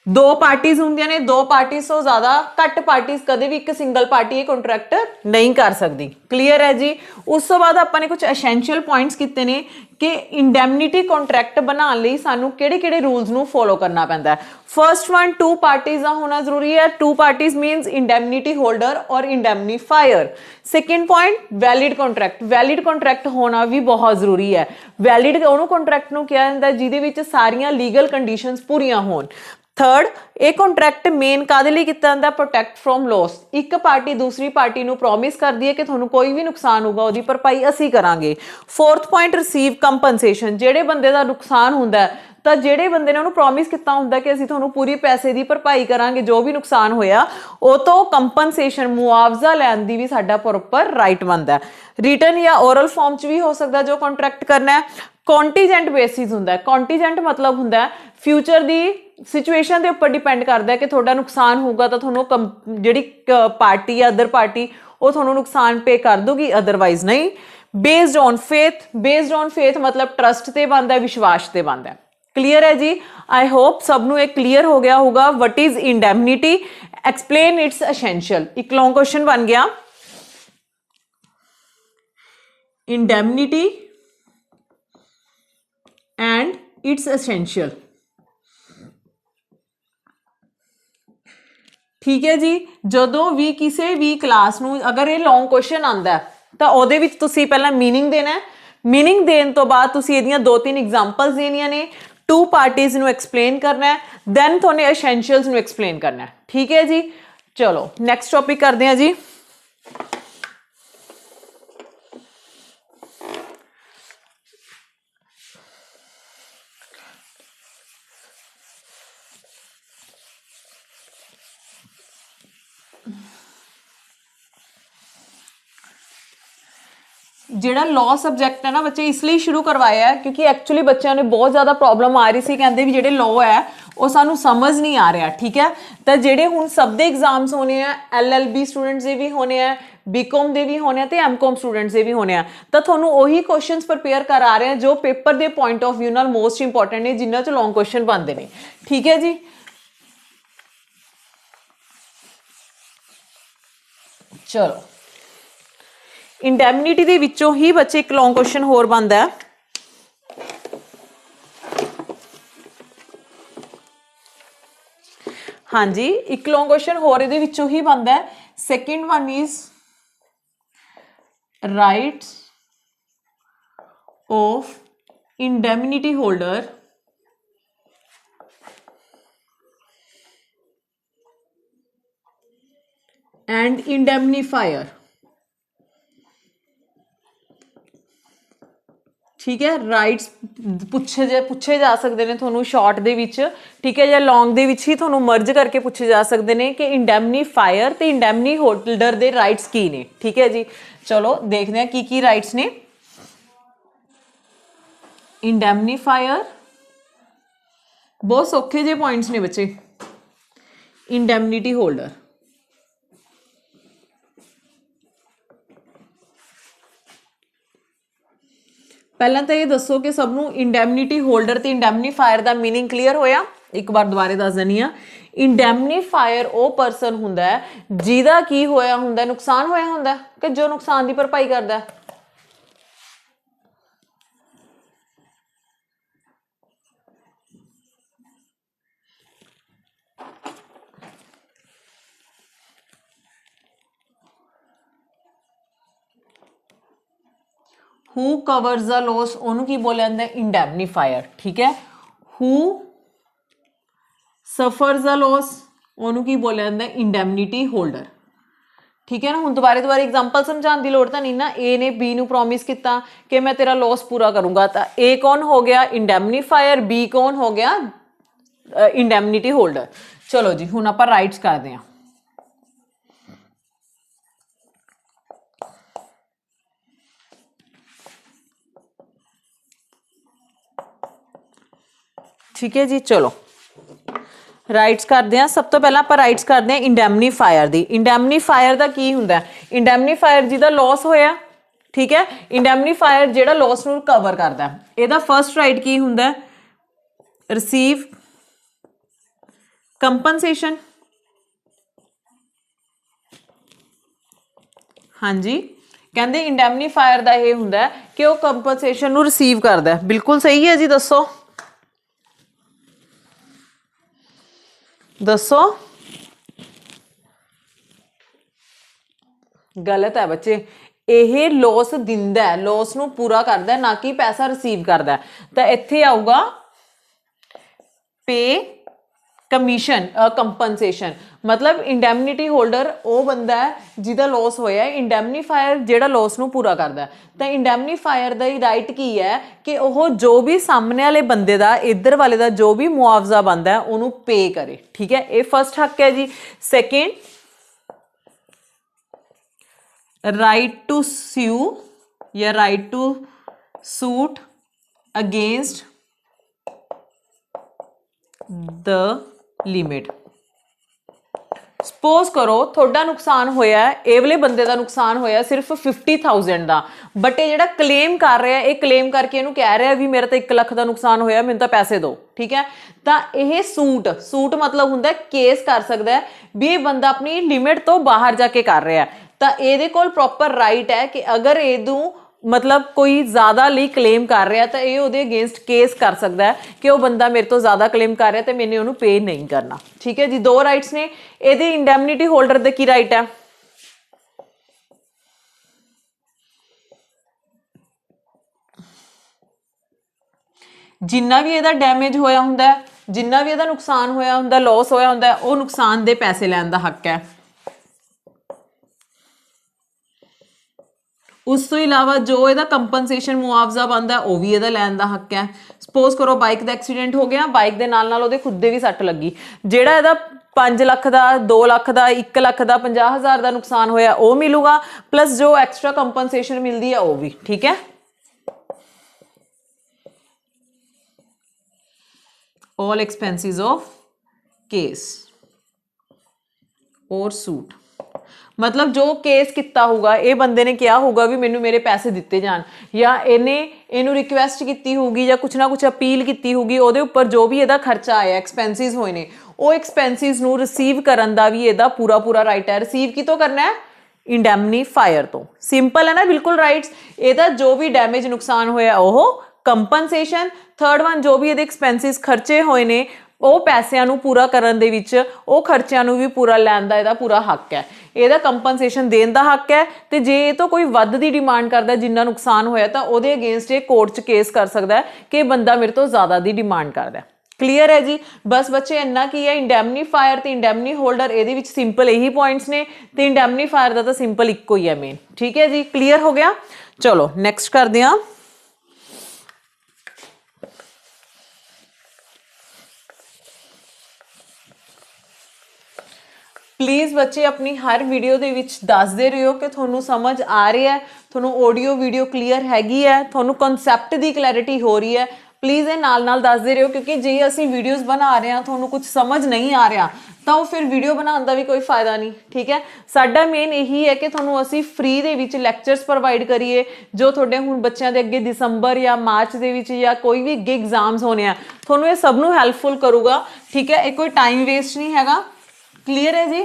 दो पार्टीज होंदियां ने, दो पार्टीज तो ज़्यादा घट पार्टीज कदे भी एक सिंगल पार्टी ये कॉन्ट्रैक्ट नहीं कर सकती। क्लीयर है जी। उस तो बाद आपां ने कुछ एसेंशियल पॉइंट्स किते ने कि इंडैमनिटी कॉन्ट्रैक्ट बनाने लई सानू किहड़े-किहड़े रूल्स नू फॉलो करना पैंदा है। फर्स्ट वन, टू पार्टीज का होना जरूरी है। Two parties means indemnity holder और indemnifier. Second point, valid contract, valid contract होना भी बहुत जरूरी है। वैलिड उहनूं कॉन्ट्रैक्ट नू कहा जांदा जिहदे विच सारियां लीगल कंडीशनस पूरीआं होण। थर्ड, ये कॉन्ट्रैक्ट मेन कादे लई कीता जांदा, प्रोटैक्ट फ्रॉम लॉस। एक पार्टी दूसरी पार्टी नू प्रॉमिस करदी है कि तुहानू कोई भी नुकसान होगा उहदी भरपाई असीं करांगे। Fourth point, receive compensation. जिहड़े बंदे दा नुकसान हुंदा है ਤਾਂ ਜਿਹੜੇ ਬੰਦੇ ਨੇ ਉਹਨੂੰ ਪ੍ਰੋਮਿਸ ਕੀਤਾ ਹੁੰਦਾ ਕਿ ਅਸੀਂ ਤੁਹਾਨੂੰ ਪੂਰੀ ਪੈਸੇ ਦੀ ਭਰਪਾਈ ਕਰਾਂਗੇ ਜੋ ਵੀ ਨੁਕਸਾਨ ਹੋਇਆ, ਉਹ ਤੋਂ ਕੰਪਨਸੇਸ਼ਨ ਮੁਆਵਜ਼ਾ ਲੈਣ ਦੀ ਵੀ ਸਾਡਾ ਪ੍ਰੋਪਰ ਰਾਈਟ ਬਣਦਾ। ਰਿਟਨ ਜਾਂ ਓਰਲ ਫਾਰਮ ਚ ਵੀ ਹੋ ਸਕਦਾ ਜੋ ਕੰਟਰੈਕਟ ਕਰਨਾ ਹੈ। ਕੰਟੀਜੈਂਟ ਬੇਸਿਸ ਹੁੰਦਾ ਹੈ। ਕੰਟੀਜੈਂਟ ਮਤਲਬ ਹੁੰਦਾ ਹੈ ਫਿਊਚਰ ਦੀ ਸਿਚੁਏਸ਼ਨ ਦੇ ਉੱਪਰ ਡਿਪੈਂਡ ਕਰਦਾ ਕਿ ਤੁਹਾਡਾ ਨੁਕਸਾਨ ਹੋਊਗਾ ਤਾਂ ਤੁਹਾਨੂੰ ਜਿਹੜੀ ਪਾਰਟੀ ਜਾਂ ਅਦਰ ਪਾਰਟੀ ਉਹ ਤੁਹਾਨੂੰ ਨੁਕਸਾਨ ਪੇ ਕਰ ਦੂਗੀ, ਅਦਰਵਾਈਜ਼ ਨਹੀਂ। Based on faith, based on faith मतलब ट्रस्ट ਤੇ ਬਣਦਾ ਹੈ, ਵਿਸ਼ਵਾਸ ਤੇ ਬਣਦਾ ਹੈ। क्लीयर है जी। आई होप सबनों एक क्लीयर हो गया होगा what is indemnity, explain its essential. एक लॉन्ग क्वेश्चन बन गया, इंडैमनिटी एंड इट्स एसेंशियल। ठीक है जी। जदों भी किसी भी क्लास नूं अगर ये लॉन्ग क्वेश्चन आंदा है तो ਉਹਦੇ ਵਿੱਚ ਤੁਸੀਂ ਪਹਿਲਾਂ मीनिंग देना है। मीनिंग देने तो बाद ਤੁਸੀਂ ਇਹਦੀਆਂ 2-3 एग्जांपल्स ਦੇਣੀਆਂ ਨੇ। टू पार्टीज ਨੂੰ एक्सप्लेन करना है, दैन थोड़े एसेंशियल्स ਨੂੰ एक्सप्लेन करना है। ठीक है जी। चलो नैक्सट टॉपिक करते हैं जी। ਜਿਹੜਾ लॉ सब्जैक्ट है ना बच्चे इसलिए शुरू करवाया है क्योंकि एक्चुअली बच्चों ने बहुत ज़्यादा प्रॉब्लम आ रही थी, कहते भी ਜਿਹੜੇ लॉ है वो सानू समझ नहीं आ रहा। ठीक है, तो ਜਿਹੜੇ ਹੁਣ सब ਦੇ एग्जाम्स होने हैं, LLB स्टूडेंट्स ਦੇ भी होने हैं, बीकॉम ਦੇ ਵੀ ਹੋਣੇ ਆ ਤੇ एमकॉम स्टूडेंट्स ਦੇ ਵੀ ਹੋਣੇ ਆ, ਤਾਂ ਤੁਹਾਨੂੰ ਉਹੀ ਕੁਐਸਚਨਸ ਪ੍ਰਪੇਅਰ ਕਰਾ ਰਹੇ ਆ ਜੋ ਪੇਪਰ ਦੇ ਪੁਆਇੰਟ ਆਫ View ਨਾਲ ਮੋਸਟ ਇੰਪੋਰਟੈਂਟ ਨੇ, ਜਿਨ੍ਹਾਂ ਚ ਲੌਂਗ ਕੁਐਸਚਨ ਬਣਦੇ ਨੇ। ਠੀਕ ਹੈ ਜੀ। ਚਲੋ इंडैमनिटी ਦੇ ਵਿੱਚੋਂ ਹੀ ਬੱਚੇ ਇੱਕ ਲੌਂਗ ਕੁਐਸਚਨ ਹੋਰ ਬਣਦਾ ਹੈ। हाँ जी, एक लॉन्ग क्वेश्चन होर ਇਹਦੇ ਵਿੱਚੋਂ ਹੀ ਬਣਦਾ ਹੈ। Second one is rights of indemnity holder and indemnifier. ठीक है, राइट्स पूछे जा सकते हैं थोनों शॉर्ट दे विच, ठीक है, या लॉन्ग दे विच ही थोनों मर्ज करके पूछे जा सकते हैं कि इंडैमनीफायर ते इंडैमनी होल्डर दे राइट्स की ने। ठीक है जी। चलो देखते हैं की राइट्स ने। इंडैमनीफायर बहुत सौखे जे पॉइंट्स ने बच्चे। इंडैमनिटी होल्डर, ਪਹਿਲਾਂ ਤਾਂ ਇਹ ਦੱਸੋ ਕਿ ਸਭ ਨੂੰ ਇੰਡੈਮਨਿਟੀ ਹੋਲਡਰ ਤੇ ਇੰਡੈਮਨੀਫਾਇਰ ਦਾ ਮੀਨਿੰਗ ਕਲੀਅਰ ਹੋਇਆ। ਇੱਕ ਵਾਰ ਦੁਬਾਰੇ ਦੱਸ ਦਿੰਦੀ ਆ। ਇੰਡੈਮਨੀਫਾਇਰ ਉਹ ਪਰਸਨ ਹੁੰਦਾ ਹੈ ਜਿਹਦਾ ਕੀ ਹੋਇਆ ਹੁੰਦਾ, ਨੁਕਸਾਨ ਹੋਇਆ ਹੁੰਦਾ, ਕਿ ਜੋ ਨੁਕਸਾਨ ਦੀ ਭਰਪਾਈ ਕਰਦਾ। हू कवर्स द लॉस ਉਹਨੂੰ ਕੀ ਬੋਲਿਆ ਜਾਂਦਾ ਹੈ, ਇੰਡੈਮਨੀਫਾਇਰ। ਠੀਕ ਹੈ। हू ਸਫਰਸ ਦ ਲॉस ਉਹਨੂੰ ਕੀ ਬੋਲਿਆ ਜਾਂਦਾ ਹੈ, ਇੰਡੈਮਨਿਟੀ ਹੋਲਡਰ। ठीक है ना। ਹੁਣ ਦੁਬਾਰੇ एग्जाम्पल समझाने की लोड़ तो नहीं ना। ए ने बी ਨੂੰ ਪ੍ਰੋਮਿਸ ਕੀਤਾ कि मैं तेरा लॉस पूरा करूंगा, तो ए कौन हो गया, इंडैमनीफायर। बी कौन हो गया, इंडैमनिटी होल्डर। चलो जी ਹੁਣ ਆਪਾਂ राइट्स करते हैं। ठीक है जी, चलो राइट्स करते हैं। सब तो पहला आप राइट्स करते हैं इंडैमनीफायर दी। इंडैमनीफायर का की हुंदा है, इंडैमनीफायर जिहदा लॉस होया, ठीक है, इंडैमनीफायर जिहड़ा लॉस नूं कवर करदा है। इहदा फर्स्ट राइट की हुंदा है, रिसीव कंपनसेशन। हाँ जी, कहंदे इंडैमनीफायर का यह हुंदा है कि वह कंपनसेशन नूं रिसीव करदा है। बिल्कुल सही है जी, दसो दसो। गलत है बच्चे, यह लॉस दिंदा है, लॉस नूं पूरा करदा है, ना कि पैसा रिसीव करदा है। तो इत्थे आऊगा पे कमीशन कंपनसेशन। मतलब इंडैमनिटी होल्डर वो बंदा है जिहदा लॉस होया है, इंडैमनीफायर जिहड़ा लॉस नूं पूरा करदा है। तो इंडैमनीफायर दा राइट की है कि वह जो भी सामने वाले बंदे दा, इधर वाले दा जो भी मुआवजा बनता है उन्होंने पे करे। ठीक है, ये फर्स्ट हक है जी। सेकेंड, राइट टू स्यू या right to suit against the limit. Suppose करो थोड़ा नुकसान होया है, ए वाले बंदे का नुकसान होया सिर्फ 50,000 का, बट ये जो क्लेम कर रहा है, ये क्लेम करके इन्हू कह रहा है भी मेरा तो 1 लाख का नुकसान होया, मैंने तो पैसे दो। ठीक है, तो यह सूट मतलब होंगे केस कर सकता है भी ये बंदा अपनी लिमिट तो बाहर जाके कर रहा है। तो ये प्रॉपर राइट है कि अगर इदू मतलब कोई ज़्यादा ली क्लेम कर रहा है तो ये उहदे अगेंस्ट केस कर सकता है कि वह बंदा मेरे तो ज़्यादा क्लेम कर रहा है तो मैंने उन्होंने पे नहीं करना। ठीक है जी, 2 राइट्स ने। ये इंडैमनिटी होल्डर दे की राइट है, जिन्ना भी इहदा डैमेज होया हुंदा है, जिन्ना भी इहदा नुकसान होया हुंदा, लॉस होया हुंदा, वो नुकसान दे पैसे लैण दा हक है। उस तो इलावा जो यदा कंपनसेशन मुआवजा बनता है वह भी यदा लैन का हक है। सपोज करो बाइक का एक्सीडेंट हो गया, बाइक के नाल उहदे खुद दे भी सट लगी, जिहड़ा यदा 5 लाख का, 2 लाख का, 1 लाख का, 50,000 का नुकसान होया वो मिलूगा, प्लस जो एक्सट्रा कंपनसेशन मिलती है वो भी। ठीक है, ऑल एक्सपेंसिस ऑफ केस और सूट। मतलब जो केस किया होगा, ये बंदे ने कहा होगा भी मैनू मेरे पैसे दिते जान, या इन्हें रिक्वेस्ट की होगी या कुछ ना कुछ अपील की होगी, वो उपर जो भी यदा खर्चा आया, एक्सपेंसिस होए ने, वो एक्सपेंसिस नू रिसीव करन दा भी यदा पूरा पूरा राइट है। रिसीव कितों करना है, इंडैमनीफायर तो। सिंपल है ना, बिल्कुल राइट्स। यदा जो भी डैमेज नुकसान होया वो कंपनसेशन। थर्ड वन, जो भी ये एक्सपेंसिस खर्चे होए ने वो पैसों को पूरा करने दे विच वो खर्चों को भी पूरा लैन का यदा पूरा हक है, यदा कंपनसेशन देने का हक है। तो जे तो कोई वध की डिमांड करता है, जिन्ना नुकसान होया, तो वो अगेंस्ट ये कोर्ट च केस कर सकता है कि बंदा मेरे तो ज़्यादा की डिमांड करता है। क्लीयर है जी। बस बच्चे इन्ना की है, इंडैमनीफायर तो इंडैमनी होल्डर ये सिंपल यही पॉइंट्स ने, तो इंडैमनीफायर का तो सिंपल इको ही है मेन। ठीक है जी, क्लीयर हो गया। चलो नैक्सट करते हैं। प्लीज़ बच्चे अपनी हर वीडियो के दसते रहो कि थोनू समझ आ रही है, थोनू ऑडियो वीडियो क्लीयर हैगी है, थोनू कॉन्सैप्ट की क्लैरिटी हो रही है। प्लीज़ ये नाल नाल दसदे रहो, क्योंकि जे असी वीडियोज़ बना रहे हैं थोनू कुछ समझ नहीं आ रहा तो फिर वीडियो बनाने का भी कोई फायदा नहीं। ठीक है, साडा मेन यही है कि थोनू असी फ्री दे विच लैक्चरस प्रोवाइड करिए जो थोड़े हुण बच्चों के अगे दिसंबर या मार्च दे विच या कोई भी अगे एग्जाम्स होने हैं, थोनू ये सब नू हैल्पफुल करूगा। ठीक है, ये कोई टाइम वेस्ट नहीं हैगा। क्लीयर है जी?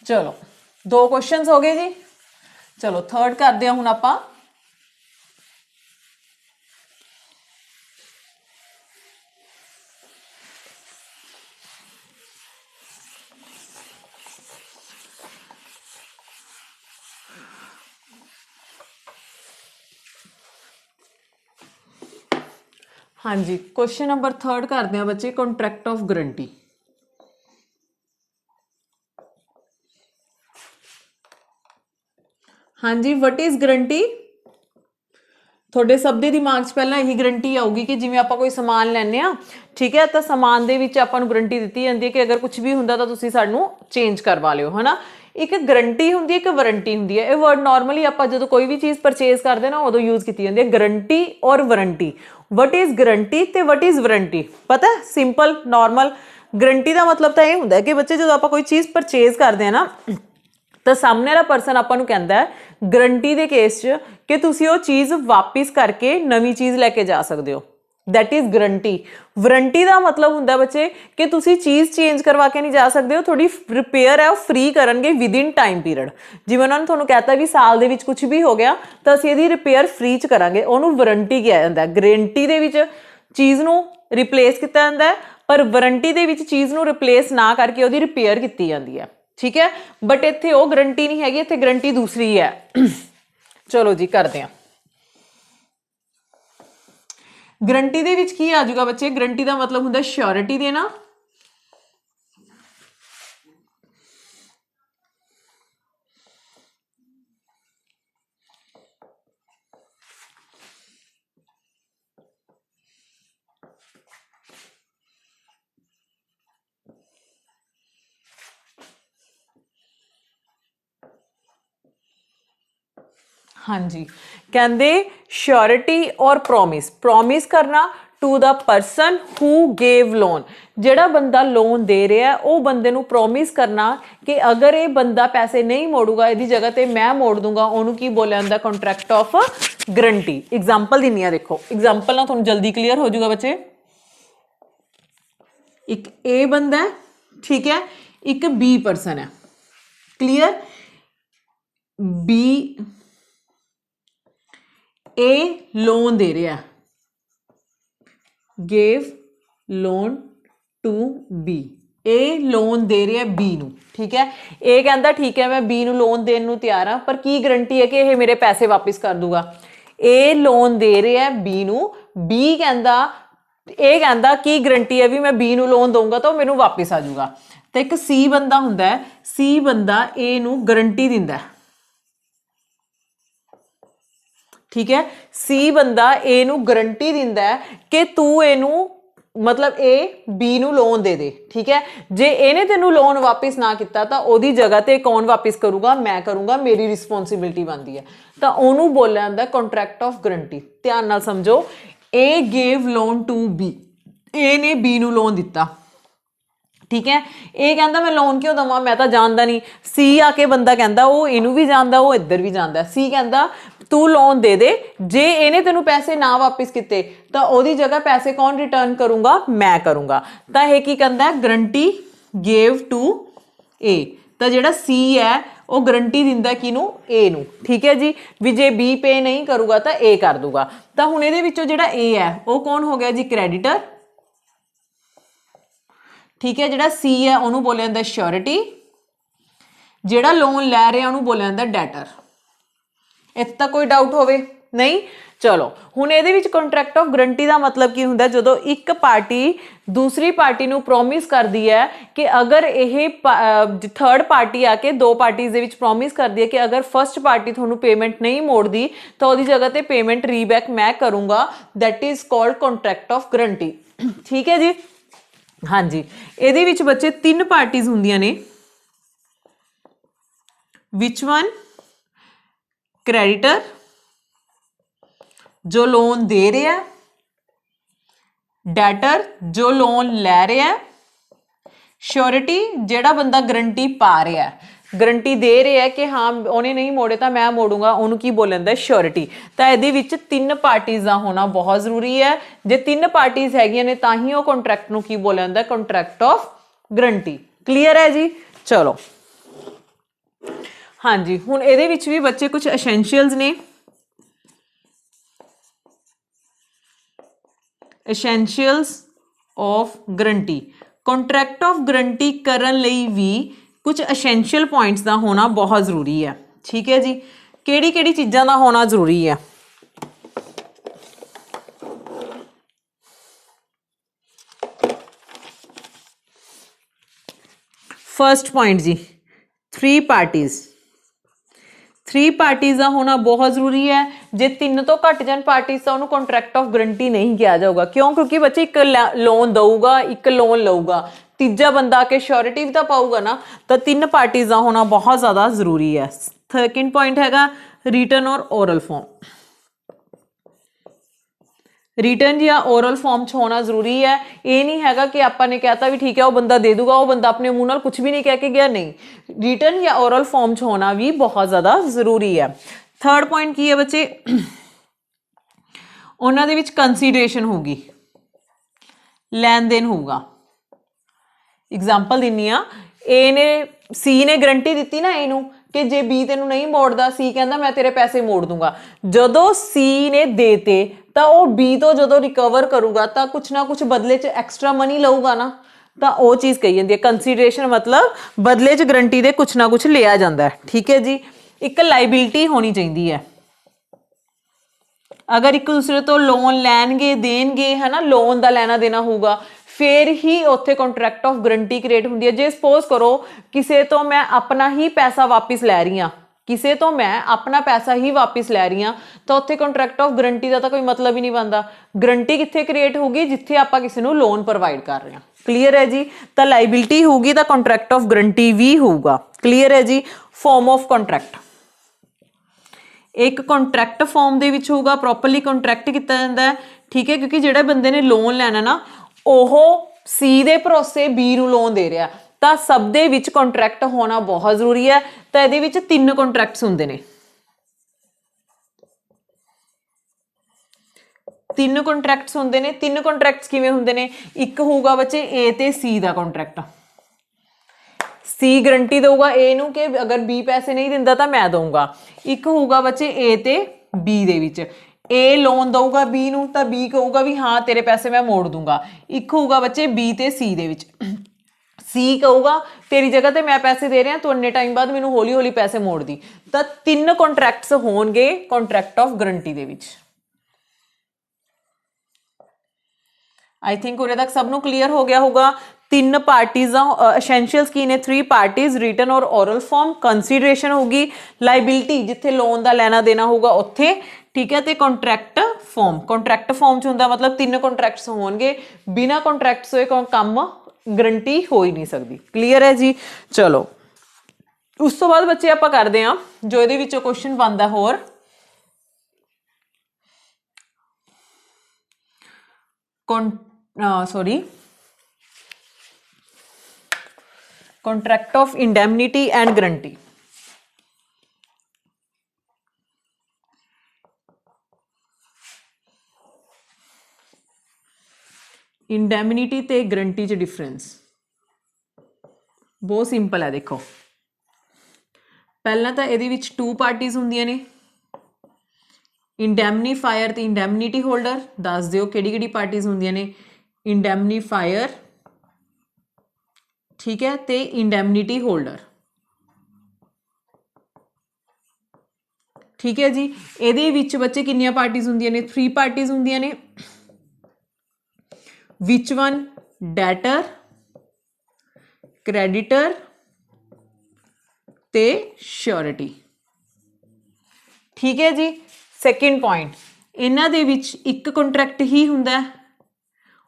चलो 2 क्वेश्चन हो गए जी। चलो थर्ड करते हैं हुण आपां। हाँ जी, क्वेश्चन नंबर 3 करते हैं बच्चे, कॉन्ट्रैक्ट ऑफ गारंटी। हाँ जी, वट इज गारंटी? थोड़े सब दे दिमाग च पहला यही गारंटी आऊगी कि जिवें आपां कोई समान लैने आ, ठीक है, तो समान दे विच आपां नूं गारंटी दित्ती जांदी है कि अगर कुछ भी हुंदा तां तुसीं सानूं चेंज करवा लिओ, है ना। एक गारंटी हुंदी है, एक वारंटी हुंदी है। ये वर्ड नॉर्मली आपां जदों कोई भी चीज़ परचेज करदे ना उदों यूज़ कीती जांदी है, गारंटी और वारंटी। वट इज गारंटी ते वट इज वारंटी पता है? Simple normal. गारंटी का मतलब तो यह होंदा है कि बच्चे जो आपां कोई चीज़ परचेज करते हैं ना, तो सामने वाला परसन आपां नूं कहंदा है गारंटी के केस च कि तुसीं वो चीज़ वापिस करके नवीं चीज़ लैके जा सकते हो, दैट इज गारंटी। वारंटी का मतलब होंदा बच्चे कि तुसीं चीज़ चेंज करवा के नहीं जा सकते हो, थोड़ी रिपेयर है वो फ्री करनगे विद इन टाइम पीरियड। जिवें उन्होंने तुहानूं कहता भी साल दे विच कुछ भी हो गया तो असीं इहदी रिपेयर फ्री च करांगे, उहनूं वारंटी कहा जांदा है। गारंटी दे विच चीज़ नूं रिप्लेस किया जाता है, पर वारंटी दे विच चीज़ नूं रिप्लेस ना करके उहदी रिपेयर की जाती है। ठीक है, बट इत्थे वो गारंटी नहीं हैगी, इत्थे गारंटी दूसरी है। चलो जी करते हैं। गारंटी दे विच की आ जाऊगा बच्चे? गारंटी का मतलब होंदा श्योरिटी देना, हाँ जी, कहते श्योरिटी और प्रॉमिस। प्रॉमिस करना to the person who gave loan, जेड़ा बंदा लोन दे रहा है वो बंदे नूं प्रॉमिस करना कि अगर ये बंदा पैसे नहीं मोड़ूगा इसकी जगह ते मैं मोड़ दूंगा, उन्होंने की बोलिया जाता? Contract of guarantee. एग्जाम्पल दिनी है, देखो एग्जाम्पल ना थोड़ा जल्दी क्लीयर हो जाऊगा बच्चे। एक ए बंदा है, ठीक है, एक बी परसन है। क्लियर? बी ए लोन दे रहा है, gave loan to B. A loan दे रहा है बी नू, ठीक है। ए कहता ठीक है मैं बी नू लोन देने नू तैयार हाँ, पर की गारंटी है कि ये मेरे पैसे वापस कर दूगा? ए लोन दे रहा है बी नू, बी कहता ए कहता की गारंटी है भी मैं बी नू लोन दूंगा तो मैनू वापस आ जाऊगा। तो एक सी बंदा हुंदा है, सी बंदा ए नू गारंटी दिंदा है, ठीक है। सी बंदा ए नू गारंटी दिंदा है कि तू एनू मतलब ए बी नू लोन दे दे, ठीक है। जे एने तेनू लोन वापस ना किया तो ओदी जगह ते कौन वापस करूगा? मैं करूंगा, मेरी रिस्पोंसिबिलिटी बनती है। तो ओनू बोलिया जाता कॉन्ट्रैक्ट ऑफ गारंटी। ध्यान नाल समझो, ए गेव लोन टू बी, ए ने बी नू लोन दिता, ठीक है। ये कहता मैं लोन क्यों देवां, मैं तो जानता नहीं। सी आके बंदा कहता वो इनू भी जानता, वो इधर भी जानता। सी कहता तू लोन दे दे, जे इन्हें तेनू पैसे ना वापस किते तो ओदी जगह पैसे कौन रिटर्न करूंगा? मैं करूंगा। तो यह की कहता है गारंटी गेव टू ए। तो जेड़ा सी है वो गारंटी दिंदा किनू? ए नू, ठीक है जी। भी जे बी पे नहीं करूगा तो ए कर दूगा। तो हुण इहदे विचों जेड़ा ए है वो कौन हो गया जी? क्रेडिटर, ठीक है। जेड़ा सी है उन्होंने बोलिया जाता श्योरिटी, जेड़ा लोन लै रहा उन्होंने बोलिया जाता डैटर। इत्थे तक कोई डाउट होवे? नहीं? चलो हुण इहदे विच कॉन्ट्रैक्ट ऑफ गारंटी का मतलब की हुंदा? जदों एक पार्टी दूसरी पार्टी नूं प्रॉमिस करदी है कि अगर यह थर्ड पार्टी आके दो पार्टीज दे विच प्रॉमिस करदी है कि अगर फर्स्ट पार्टी तुहानूं पेमेंट नहीं मोड़दी तो ओहदी जगह ते पेमेंट रीबैक मैं करूंगा, that is called contract of guarantee, ठीक है जी। हाँ जी, ਇਹਦੇ ਵਿੱਚ ਬੱਚੇ ਤਿੰਨ ਪਾਰਟੀਆਂ ਹੁੰਦੀਆਂ ਨੇ, ਵਿਚ ਵਨ? ਕ੍ਰੈਡੀਟਰ, जो लोन दे रहा है, डेटर जो लोन लै रहा है, श्योरिटी ਜਿਹੜਾ ਬੰਦਾ ਗਰੰਟੀ ਪਾ ਰਿਹਾ ਹੈ, ਗਰੰਟੀ ਦੇ ਰਿਹਾ ਹੈ ਕਿ ਹਾਂ ਉਹਨੇ ਨਹੀਂ ਮੋੜੇ ਤਾਂ ਮੈਂ ਮੋੜੂੰਗਾ, ਉਹਨੂੰ ਕੀ ਬੋਲਿਆ ਜਾਂਦਾ श्योरिटी। ਤਾਂ ਇਹਦੇ ਵਿੱਚ ਤਿੰਨ ਪਾਰਟੀਆਂ ਦਾ ਹੋਣਾ ਬਹੁਤ ਜ਼ਰੂਰੀ ਹੈ। ਜੇ ਤਿੰਨ ਪਾਰਟੀਆਂ ਹੈਗੀਆਂ ਨੇ ਤਾਂ ਹੀ ਉਹ ਕੰਟਰੈਕਟ ਨੂੰ ਕੀ ਬੋਲਿਆ ਜਾਂਦਾ, ਕੰਟਰੈਕਟ ਆਫ ਗਰੰਟੀ। ਕਲੀਅਰ ਹੈ ਜੀ। ਚਲੋ ਹਾਂਜੀ, ਹੁਣ ਇਹਦੇ ਵਿੱਚ ਵੀ ਬੱਚੇ ਕੁਝ ਐਸੈਂਸ਼ੀਅਲਸ ਨੇ। Essentials of guarantee, contract of guarantee ਕਰਨ ਲਈ ਵੀ ਕੁਝ ਐਸੈਂਸ਼ੀਅਲ ਪੁਆਇੰਟਸ ਦਾ ਹੋਣਾ ਬਹੁਤ ਜ਼ਰੂਰੀ ਹੈ। ਠੀਕ ਹੈ ਜੀ, ਕਿਹੜੀ ਕਿਹੜੀ ਚੀਜ਼ਾਂ ਦਾ ਹੋਣਾ ਜ਼ਰੂਰੀ ਹੈ? फर्स्ट पॉइंट जी, थ्री पार्टीज। थ्री पार्टीज का होना बहुत जरूरी है। जे तीन तो घट जान पार्टीज तो उन्होंने कॉन्ट्रैक्ट ऑफ गारंटी नहीं किया जाऊगा। क्यों? क्योंकि बच्चे एक लोन दूगा, एक लोन लऊगा, तीजा बंदा आके श्योरिटी भी तो पाऊगा ना। तो तीन पार्टीज का होना बहुत ज़्यादा जरूरी है। सेकंड पॉइंट हैगा रिटन और ओरल फॉर्म। रिटन या ओरल फॉर्म च होना जरूरी है। ये नहीं हैगा कि आपने कहता भी ठीक है वो बंदा दे दूगा, वो बंदा अपने मुंह नाल कुछ भी नहीं कह के गया, नहीं। रिटन या ओरल फॉर्म च होना भी बहुत ज़्यादा जरूरी है। थर्ड पॉइंट की है बच्चे, उन्हां दे विच कंसीडरेशन होगी, लैन देन होगा। एग्जाम्पल दिनी आ, ए ने सी ने गारंटी दी ना इनू कि जे बी तेनू नहीं मोड़दा, सी कहंदा मैं तेरे पैसे मोड़ दूंगा। जदों सी ने देते तो वह बी तो जो रिकवर करूगा तो कुछ ना कुछ बदले च एक्सट्रा मनी लऊगा ना, तो वह चीज़ कही जाती है कंसीडरेशन। मतलब बदले च गारंटी दे कुछ ना कुछ लिया जाता है। ठीक है जी। एक लाइबिलिटी होनी चाहिए है। अगर एक दूसरे तो लोन लैनगे देनगे है ना, लोन का लेना देना होगा, फिर ही उत्थे कॉन्ट्रैक्ट ऑफ गारंटी क्रिएट होती है। जे सपोज करो किसी तो मैं अपना ही पैसा वापस लै रही हाँ, किसी तो मैं अपना पैसा ही वापस लै रही हाँ, तो उत्थे कॉन्ट्रैक्ट ऑफ गारंटी का तो कोई मतलब ही नहीं बनता। गारंटी कित्थे क्रिएट होगी? जिथे आप किसी को लोन प्रोवाइड कर रहे हैं। क्लीयर है जी। तो लाइबिलिटी होगी तो कॉन्ट्रैक्ट ऑफ गारंटी भी होगा। क्लीयर है जी। फॉर्म ऑफ कॉन्ट्रैक्ट, एक कॉन्ट्रैक्ट फॉर्म दे विच होगा, प्रॉपरली कॉन्ट्रैक्ट किया जाता है। ठीक है, क्योंकि जिहड़े बंदे ने लोन लेना ना, ओह सी दे भरोसे बी नूं लोन दे रहा, तो सब दे विच कॉन्ट्रैक्ट होना बहुत जरूरी है। तो इहदे विच तीन कॉन्ट्रैक्ट्स हुंदे ने। तीन कॉन्ट्रैक्ट्स हुंदे ने। तीन कॉन्ट्रैक्ट्स किवें हुंदे ने? एक होगा बच्चे ए ते सी दा कॉन्ट्रैक्ट। सी गारंटी दूगा ए नूं कि अगर बी पैसे नहीं दिंदा तो मैं दूंगा। एक होगा बच्चे ए ते बी दे विच, ए लोन दूगा बी नूं तो बी कहूगा भी हाँ तेरे पैसे मैं मोड़ दूंगा। एक होगा बच्चे बी ते सी दे विच, सी कहूगा तेरी जगह ते मैं पैसे दे रहा तो इन्ने टाइम बाद मैनूं हौली हौली पैसे मोड़ दी। तो तीन कॉन्ट्रैक्ट्स होणगे कॉन्ट्रैक्ट ऑफ गारंटी दे विच। आई थिंक उरे तक सब नूं क्लीयर हो गया होगा। तीन पार्टीज एसेंशियल्स की ने, थ्री पार्टीज, रिटन और ओरल फॉर्म, कंसीडरेशन होगी, लाइबिलिटी जिथे लोन का लेना देना होगा उत्थे। ठीक है, तो कॉन्ट्रैक्ट फॉर्म, कॉन्ट्रैक्ट फॉर्म च हुंदा मतलब तीन कॉन्ट्रैक्ट्स होणगे, बिना कॉन्ट्रैक्ट्स होए काम गारंटी हो ही नहीं सकती। क्लीयर है जी। चलो उस तो बाद बच्चे आपां करदे हां जो इहदे विचों क्वेश्चन बनदा होर। Contract of indemnity and guarantee. Indemnity ते गारंटी च डिफरेंस बहुत सिंपल है। देखो पहला तो ये टू पार्टीज होंदियां ने, इंडैमनीफायर ते इंडैमनिटी होल्डर। दस दिओ किहड़ी पार्टीज होंदियां ने? इंडैमनीफायर, ठीक है, ते इंडैमनिटी होल्डर। ठीक है जी। इहदे विच बच्चे कितनियां पार्टीज होंदियां ने? थ्री पार्टीज होंदियां ने। Which one? डेटर, क्रेडिटर ते श्योरिटी। ठीक है जी। सैकेंड पॉइंट, इन्हां दे विच एक कॉन्ट्रैक्ट ही हुंदा है,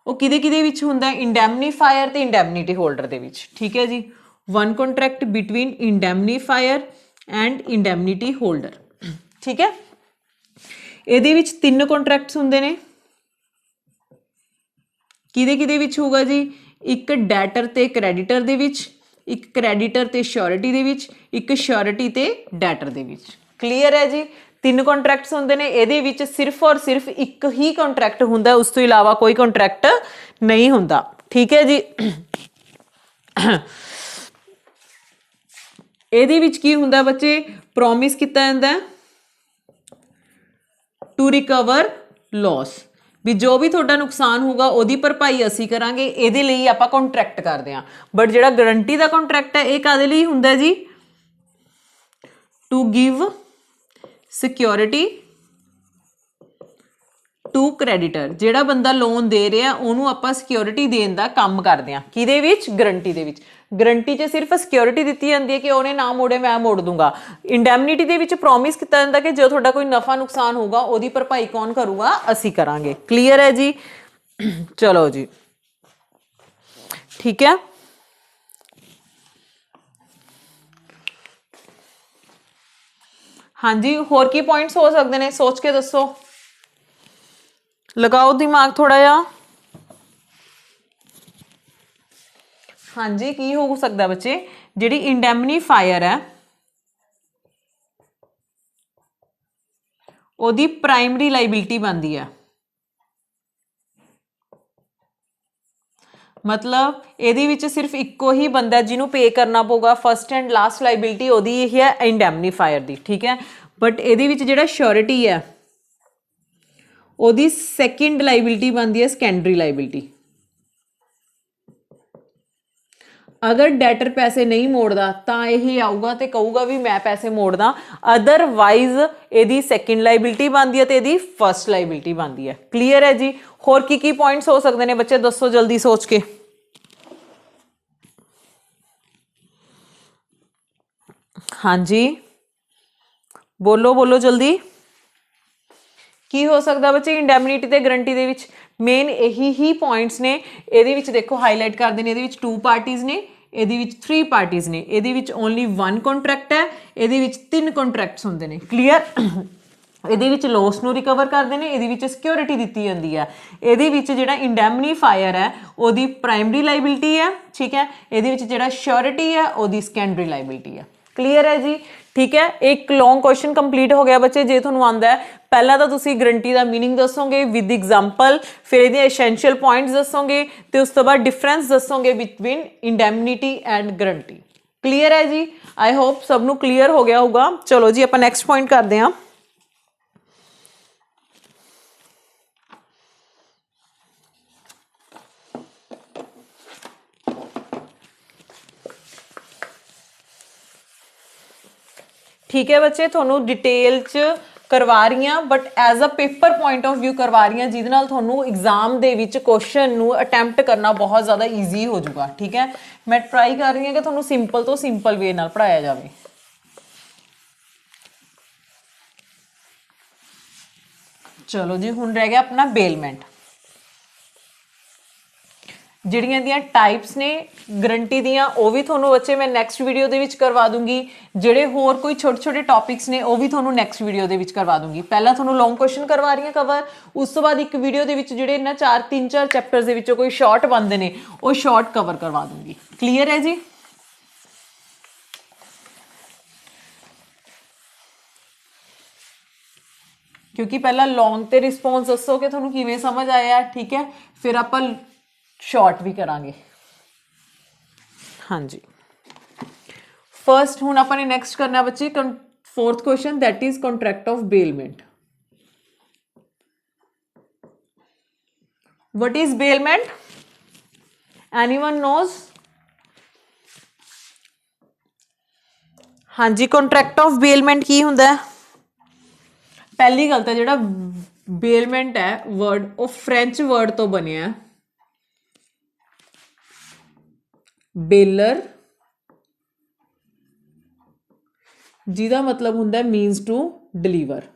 वो किहदे विच हुंदा है? इंडैमनीफायर ते इंडैमनिटी होल्डर दे विच। ठीक है जी। One contract between indemnifier and indemnity holder. ठीक है। ਇਹਦੇ ਵਿੱਚ ਤਿੰਨ ਕੰਟਰੈਕਟਸ ਹੁੰਦੇ ਨੇ। ਕਿਹਦੇ ਵਿੱਚ ਹੋਊਗਾ ਜੀ? ਇੱਕ ਡੈਟਰ ਤੇ ਕ੍ਰੈਡੀਟਰ ਦੇ ਵਿੱਚ, ਇੱਕ ਕ੍ਰੈਡੀਟਰ ਤੇ ਸ਼ੋਰਿਟੀ ਦੇ ਵਿੱਚ, ਇੱਕ ਸ਼ੋਰਿਟੀ ਤੇ ਡੈਟਰ ਦੇ ਵਿੱਚ। ਕਲੀਅਰ ਹੈ ਜੀ? ਤਿੰਨ ਕੰਟਰੈਕਟਸ ਹੁੰਦੇ ਨੇ, ਇਹਦੇ ਵਿੱਚ ਸਿਰਫ ਔਰ ਸਿਰਫ ਇੱਕ ਹੀ ਕੰਟਰੈਕਟ ਹੁੰਦਾ, ਉਸ ਤੋਂ ਇਲਾਵਾ ਕੋਈ ਕੰਟਰੈਕਟ ਨਹੀਂ ਹੁੰਦਾ। ਠੀਕ ਹੈ ਜੀ? ਇਹਦੇ ਵਿੱਚ ਕੀ ਹੁੰਦਾ ਬੱਚੇ? ਪ੍ਰੋਮਿਸ ਕੀਤਾ ਜਾਂਦਾ ਟੂ ਰਿਕਵਰ ਲੋਸ, ਵੀ ਜੋ ਵੀ ਤੁਹਾਡਾ ਨੁਕਸਾਨ ਹੋਊਗਾ ਉਹਦੀ ਭਰਪਾਈ ਅਸੀਂ ਕਰਾਂਗੇ, ਇਹਦੇ ਲਈ ਆਪਾਂ ਕੰਟਰੈਕਟ ਕਰਦੇ ਹਾਂ। ਬਟ ਜਿਹੜਾ ਗਰੰਟੀ ਦਾ ਕੰਟਰੈਕਟ ਹੈ ਇਹ ਕਾਹਦੇ ਲਈ ਹੁੰਦਾ ਜੀ? To give security to creditor. ਜਿਹੜਾ ਬੰਦਾ ਲੋਨ ਦੇ ਰਿਹਾ ਉਹਨੂੰ ਆਪਾਂ ਸਿਕਿਉਰਿਟੀ ਦੇਣ ਦਾ ਕੰਮ ਕਰਦੇ ਹਾਂ। ਕਿਹਦੇ ਵਿੱਚ? ਗਰੰਟੀ ਦੇ ਵਿੱਚ। ਗਰੰਟੀ 'ਚ ਸਿਰਫ ਸਿਕਿਉਰਿਟੀ ਦਿੱਤੀ ਜਾਂਦੀ ਹੈ ਕਿ ਉਹਨੇ ਨਾ ਮੋੜੇ ਮੈਂ ਮੋੜ ਦੂੰਗਾ। ਇੰਡੈਮਨਿਟੀ ਦੇ ਵਿੱਚ ਪ੍ਰੋਮਿਸ ਕੀਤਾ ਜਾਂਦਾ ਕਿ ਜੋ ਤੁਹਾਡਾ ਕੋਈ ਨਫਾ ਨੁਕਸਾਨ ਹੋਊਗਾ ਉਹਦੀ ਭਰਪਾਈ ਕੌਣ ਕਰੂਗਾ? ਅਸੀਂ ਕਰਾਂਗੇ। ਕਲੀਅਰ ਹੈ ਜੀ? ਚਲੋ ਜੀ, ਠੀਕ ਹੈ। ਹਾਂਜੀ, ਹੋਰ ਕੀ ਪੁਆਇੰਟਸ ਹੋ ਸਕਦੇ ਨੇ? ਸੋਚ ਕੇ ਦੱਸੋ, लगाओ दिमाग थोड़ा जा। हाँ जी, की हो सकता बच्चे? जिहड़ी इंडैमनीफायर है ओदी प्राइमरी लाइबिलिटी बनती है। मतलब ਇਹਦੇ ਵਿੱਚ सिर्फ इक्को ही बंदा जिन्हों पे करना पऊगा, फस्ट एंड लास्ट लाइबिलिटी ओदी ही है इंडैमनीफायर दी। ठीक है, बट ਇਹਦੇ ਵਿੱਚ ਜਿਹੜਾ श्योरिटी है ਉਹਦੀ ਸੈਕਿੰਡ ਲਾਇਬਿਲਿਟੀ ਬਣਦੀ ਹੈ ਸੈਕੰਡਰੀ ਲਾਇਬਿਲਿਟੀ। ਅਗਰ ਡੈਟਰ ਪੈਸੇ ਨਹੀਂ ਮੋੜਦਾ ਤਾਂ ਇਹ ਆਊਗਾ ਤੇ ਕਹੂਗਾ ਵੀ ਮੈਂ ਪੈਸੇ ਮੋੜਦਾ, ਅਦਰਵਾਈਜ਼ ਇਹਦੀ ਸੈਕਿੰਡ ਲਾਇਬਿਲਿਟੀ ਬਣਦੀ ਹੈ ਤੇ ਇਹਦੀ ਫਸਟ ਲਾਇਬਿਲਿਟੀ ਬਣਦੀ ਹੈ। ਕਲੀਅਰ ਹੈ ਜੀ? ਹੋਰ ਕੀ ਪੁਆਇੰਟਸ ਹੋ ਸਕਦੇ ਨੇ ਬੱਚੇ? ਦੱਸੋ ਜਲਦੀ ਸੋਚ ਕੇ। ਹਾਂਜੀ ਬੋਲੋ ਬੋਲੋ ਜਲਦੀ। ਕੀ ਹੋ ਸਕਦਾ ਬੱਚੇ ਇੰਡੈਮਨਿਟੀ ਤੇ ਗਰੰਟੀ ਦੇ ਵਿੱਚ? ਮੇਨ ਇਹੀ ਹੀ ਪੁਆਇੰਟਸ ਨੇ। ਇਹਦੇ ਵਿੱਚ ਦੇਖੋ ਹਾਈਲਾਈਟ ਕਰਦੇ ਨੇ, ਇਹਦੇ ਵਿੱਚ 2 ਪਾਰਟੀਜ਼ ਨੇ, ਇਹਦੇ ਵਿੱਚ 3 ਪਾਰਟੀਜ਼ ਨੇ, ਇਹਦੇ ਵਿੱਚ ਓਨਲੀ 1 ਕੰਟਰੈਕਟ ਹੈ, ਇਹਦੇ ਵਿੱਚ 3 ਕੰਟਰੈਕਟਸ ਹੁੰਦੇ ਨੇ। ਕਲੀਅਰ? ਇਹਦੇ ਵਿੱਚ ਲੋਸ ਨੂੰ ਰਿਕਵਰ ਕਰਦੇ ਨੇ, ਇਹਦੇ ਵਿੱਚ ਸਿਕਿਉਰਿਟੀ ਦਿੱਤੀ ਜਾਂਦੀ ਹੈ। ਇਹਦੇ ਵਿੱਚ ਜਿਹੜਾ ਇੰਡੈਮਨੀਫਾਇਰ ਹੈ ਉਹਦੀ ਪ੍ਰਾਇਮਰੀ ਲਾਇਬਿਲਿਟੀ ਹੈ। ਠੀਕ ਹੈ, ਇਹਦੇ ਵਿੱਚ ਜਿਹੜਾ ਸ਼ੋਰਿਟੀ ਹੈ ਉਹਦੀ ਸੈਕੰਡਰੀ ਲਾਇਬਿਲਿਟੀ ਹੈ। ਕਲੀਅਰ ਹੈ ਜੀ? ठीक है, एक लॉन्ग क्वेश्चन कंप्लीट हो गया बच्चे। जे तुहानूं आंदा है पहला तो तुसी गारंटी का मीनिंग दसोगे विद एग्जाम्पल, फिर इहदे एसेंशियल पॉइंट्स दसोगे ते उस तो बाद डिफरेंस दसोगे between indemnity and guarantee. Clear है जी? आई होप सबनूं क्लीयर हो गया होगा। चलो जी आपां नैक्सट पॉइंट करते हैं। ठीक है बच्चे, थोनों डिटेल च करवा रही हैं but as a paper point of view करवा रही हैं जिहदे नाल थोनों एग्जाम दे विच क्वेश्चन नूं अटैम्प्ट करना बहुत ज़्यादा ईजी हो जाऊगा। ठीक है, मैं ट्राई कर रही हूँ कि थोनों सिंपल तो सिंपल वे नाल पढ़ाया जाए। चलो जी, हुण रह गया अपना बेलमेंट। ਜਿਹੜੀਆਂ ਦੀਆਂ ਟਾਈਪਸ ਨੇ ਗਰੰਟੀ ਦੀਆਂ ਉਹ ਵੀ ਤੁਹਾਨੂੰ ਬੱਚੇ ਮੈਂ ਨੈਕਸਟ ਵੀਡੀਓ ਦੇ ਵਿੱਚ ਕਰਵਾ ਦੂੰਗੀ। ਜਿਹੜੇ ਹੋਰ ਕੋਈ ਛੋਟੇ ਛੋਟੇ ਟੌਪਿਕਸ ਨੇ ਉਹ ਵੀ ਤੁਹਾਨੂੰ ਨੈਕਸਟ ਵੀਡੀਓ ਦੇ ਵਿੱਚ ਕਰਵਾ ਦੂੰਗੀ। ਪਹਿਲਾਂ ਤੁਹਾਨੂੰ ਲੌਂਗ ਕੁਐਸਚਨ ਕਰਵਾ ਰਹੀ ਹਾਂ ਕਵਰ, ਉਸ ਤੋਂ ਬਾਅਦ ਇੱਕ ਵੀਡੀਓ ਦੇ ਵਿੱਚ ਜਿਹੜੇ ਇਹਨਾਂ 3-4 ਚੈਪਟਰਸ ਦੇ ਵਿੱਚੋਂ ਕੋਈ ਸ਼ਾਰਟ ਬਣਦੇ ਨੇ ਉਹ ਸ਼ਾਰਟ ਕਵਰ ਕਰਵਾ ਦੂੰਗੀ। ਕਲੀਅਰ ਹੈ ਜੀ? ਕਿਉਂਕਿ ਪਹਿਲਾਂ ਲੌਂਗ ਤੇ ਰਿਸਪੌਂਸ ਦੱਸੋ ਕਿ ਤੁਹਾਨੂੰ ਕਿਵੇਂ ਸਮਝ ਆਇਆ। ਠੀਕ ਹੈ, ਫਿਰ ਆਪਾਂ शॉर्ट भी करांगे। हाँ जी, फर्स्ट हुण अपने नैक्सट करना बच्चे 4th question, that is contract of bailment. What is bailment? Anyone knows? हाँ जी, कॉन्ट्रैक्ट ऑफ बेलमेंट की हुंदा है? पहली गल तो जिहड़ा बेलमेंट है वर्ड वो फ्रेंच वर्ड तो बनिया बेलर, जिहदा मतलब हुंदा है मीनस टू डिलीवर।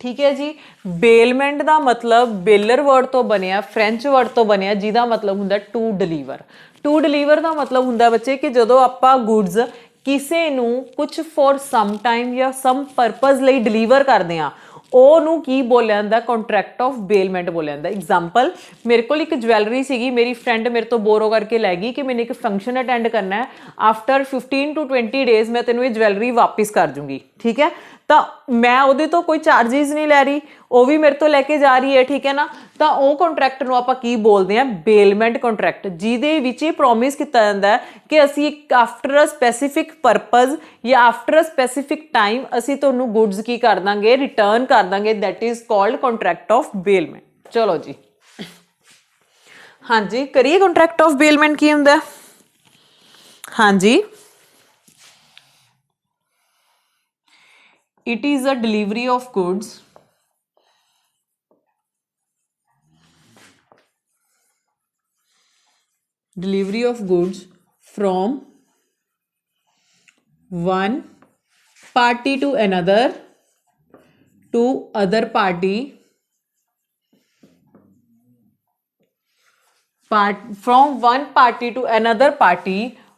ठीक है जी। बेलमेंट का मतलब बेलर वर्ड तो बनया, फ्रेंच वर्ड तो बनया, जिहदा मतलब हुंदा टू डिलीवर। टू डिलीवर का मतलब हुंदा बच्चे कि जदों आपां गुड्स किसी नूं कुछ फॉर सम टाइम या सम परपज़ लई डिलीवर करदे आ, ਉਹਨੂੰ ਕੀ ਬੋਲਿਆ ਜਾਂਦਾ, ਕੰਟਰੈਕਟ ਆਫ ਬੇਲਮੈਂਟ ਬੋਲਿਆ ਜਾਂਦਾ। ਐਗਜ਼ਾਮਪਲ, ਮੇਰੇ ਕੋਲ ਇੱਕ ਜਵੈਲਰੀ ਸੀਗੀ, ਮੇਰੀ ਫਰੈਂਡ ਮੇਰੇ ਤੋਂ ਬੋਰੋ ਕਰਕੇ ਲੈ ਗਈ ਕਿ ਮੈਨੂੰ ਇੱਕ ਫੰਕਸ਼ਨ ਅਟੈਂਡ ਕਰਨਾ ਹੈ, ਆਫਟਰ 15 to 20 ਡੇਜ਼ ਮੈਂ ਤੈਨੂੰ ਇਹ ਜਵੈਲਰੀ ਵਾਪਿਸ ਕਰ ਜੂੰਗੀ, ਠੀਕ ਹੈ। ਤਾਂ ਮੈਂ ਉਹਦੇ ਤੋਂ ਕੋਈ ਚਾਰਜਿਸ ਨਹੀਂ ਲੈ ਰਹੀ, ਉਹ ਵੀ ਮੇਰੇ ਤੋਂ ਲੈ ਕੇ ਜਾ ਰਹੀ ਹੈ, ਠੀਕ ਹੈ ਨਾ। ਤਾਂ ਉਹ ਕੰਟਰੈਕਟ ਨੂੰ ਆਪਾਂ ਕੀ ਬੋਲਦੇ ਹਾਂ, ਬੇਲਮੈਂਟ ਕੰਟਰੈਕਟ, ਜਿਹਦੇ ਵਿੱਚ ਇਹ ਪ੍ਰੋਮਿਸ ਕੀਤਾ ਜਾਂਦਾ ਹੈ ਕਿ ਅਸੀਂ ਇੱਕ ਆਫਟਰ ਅ ਸਪੈਸੀਫਿਕ ਪਰਪਜ਼ ਜਾਂ ਆਫਟਰ ਅ ਸਪੈਸੀਫਿਕ ਟਾਈਮ ਅਸੀਂ ਤੁਹਾਨੂੰ ਗੁੱਡਸ ਕੀ ਕਰ ਦਾਂਗੇ, ਰਿਟਰਨ ਕਰ ਦਾਂਗੇ। That is called contract of bailment. चलो जी, हाँ जी, करिए कॉन्ट्रैक्ट ऑफ बेलमेंट की हुंदा है। हाँ जी, it is a delivery of goods from one party to another to other party from one party to another party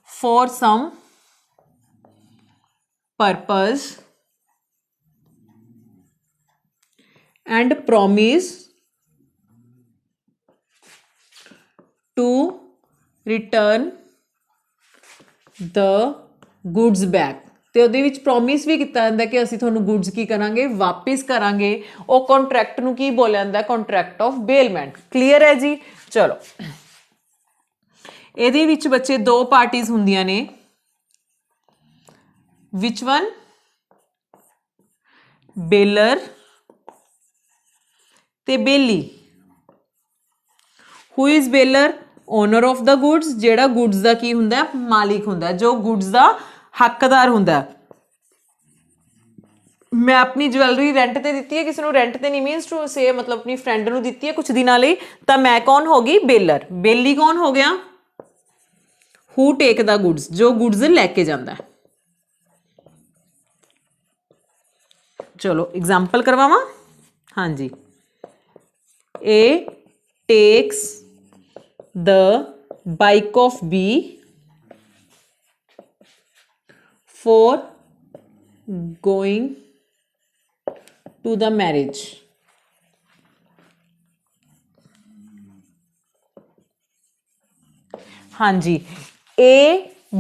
for some purpose and promise to return the goods back। ਤੇ ਉਹਦੇ ਵਿੱਚ promise ਵੀ ਕੀਤਾ ਜਾਂਦਾ ਕਿ ਅਸੀਂ ਤੁਹਾਨੂੰ goods ਕੀ ਕਰਾਂਗੇ, ਵਾਪਿਸ ਕਰਾਂਗੇ। ਉਹ ਕੰਟਰੈਕਟ ਨੂੰ ਕੀ ਬੋਲਿਆ ਜਾਂਦਾ, ਕੰਟਰੈਕਟ ਆਫ ਬੇਲਮੈਂਟ। ਕਲੀਅਰ ਹੈ ਜੀ। ਚਲੋ, ਇਹਦੇ ਵਿੱਚ ਬੱਚੇ ਦੋ ਪਾਰਟੀਆਂ ਹੁੰਦੀਆਂ ਨੇ, ਵਿਚ ਵਨ, ਬੇਲਰ ਤੇ ਬੇਲੀ। Who is baler, owner of the goods, ਜਿਹੜਾ ਗੁੱਡਸ ਦਾ ਕੀ ਹੁੰਦਾ, ਮਾਲਿਕ ਹੁੰਦਾ, ਜੋ ਗੁੱਡਸ ਦਾ ਹੱਕਦਾਰ ਹੁੰਦਾ। मैं अपनी ज्वैलरी रेंट ते दित्ती है, किसी को रेंट ते नहीं, मीनस टू से मतलब अपनी फ्रेंड नूं दित्ती है कुछ दिनों लई, तो मैं कौन होगी, बेलर। बेली कौन हो गया, हू टेक द गुड्स, जो गुड्स लैके जाता है। चलो एग्जाम्पल करवावां। हाँ जी, A takes the bike of B for going to the marriage। हाँ जी, ए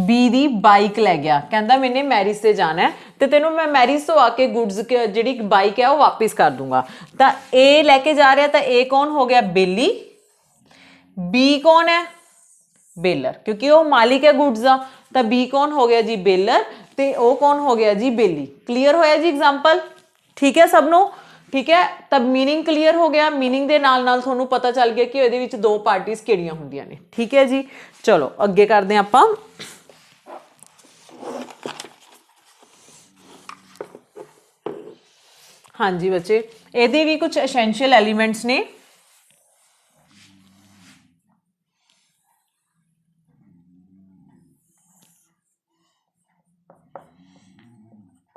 बी दी बाइक लै गया, कहता मैंने मैरिज से जाना है, तो तेनों मैं मैरिज तो आके गुड्स जी बाइक है वो वापिस कर दूंगा। तो ए लैके जा रहा, तो ए कौन हो गया, बेली। बी कौन है, बेलर, क्योंकि वो मालिक है गुड्स का। तो बी कौन हो गया जी, बेलर, तो वो कौन हो गया जी, बेली। क्लीयर होया जी एग्जाम्पल, ठीक है सबनों, ठीक है। तब मीनिंग क्लीयर हो गया, मीनिंग के नाल नाल तुहानूं पता चल गया कि इहदे विच दो पार्टीज किहड़ियां हुंदियां ने, ठीक है जी। चलो अगे करदे हां आपां। हाँ जी बच्चे, इहदे भी कुछ एसेंशियल एलीमेंट्स ने।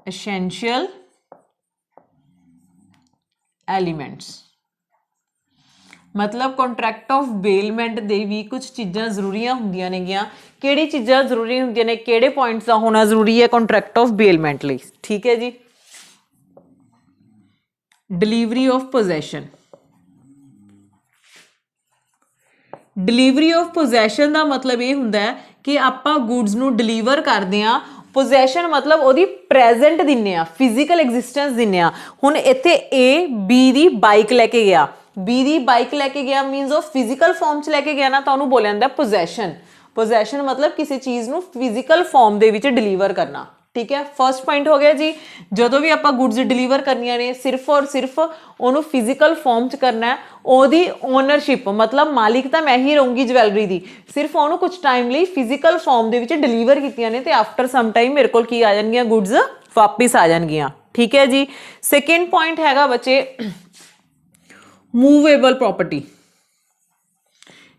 एसेंशियल एलीमेंट्स मतलब कॉन्ट्रैक्ट ऑफ बेलमेंट दे भी कुछ चीज़ां जरूरियां हुंदियां ने गियां। किहड़ी चीज़ां जरूरी हुंदियां ने, किहड़े पॉइंट्स दा होना जरूरी है कॉन्ट्रैक्ट ऑफ बेलमेंट लई, ठीक है जी। Delivery of position, delivery of position का मतलब ये हुंदा है कि आपां गुड्स नूं डिलीवर करदे आ। पोजैशन मतलब ਉਹਦੀ ਪ੍ਰੈਜ਼ੈਂਟ ਦਿੰਨੇ ਆ, ਫਿਜ਼ੀਕਲ ਐਗਜ਼ਿਸਟੈਂਸ ਦਿੰਨੇ ਆ। ਹੁਣ ਇੱਥੇ ਏ ਬੀ ਦੀ ਬਾਈਕ ਲੈ ਕੇ ਗਿਆ, ਬੀ ਦੀ ਬਾਈਕ ਲੈ ਕੇ ਗਿਆ ਮੀਨਸ ਉਹ ਫਿਜ਼ੀਕਲ ਫਾਰਮ 'ਚ ਲੈ ਕੇ ਗਿਆ ਨਾ, ਤਾਂ ਉਹਨੂੰ ਬੋਲਿਆ ਜਾਂਦਾ ਪੋਜੈਸ਼ਨ। ਪੋਜੈਸ਼ਨ मतलब किसी चीज़ ਨੂੰ ਫਿਜ਼ੀਕਲ ਫਾਰਮ ਦੇ ਵਿੱਚ ਡਿਲੀਵਰ ਕਰਨਾ, ठीक है। फर्स्ट पॉइंट हो गया जी, जो भी आप गुड्स डिलीवर करनिया ने सिर्फ और सिर्फ उन्होंने फिजिकल फॉर्म च करना है। ओदी ओनरशिप मतलब मालिक तो मैं ही रहूँगी ज्वैलरी की, सिर्फ उन्होंने कुछ टाइम लिए फिजिकल फॉर्म के विच डिलीवर कीतियां ने, ते आफ्टर सम टाइम मेरे को की आ जाएगियां गुड्स वापिस आ जाएगियां, ठीक है जी। सेकेंड पॉइंट हैगा बच्चे मूवेबल प्रॉपर्टी।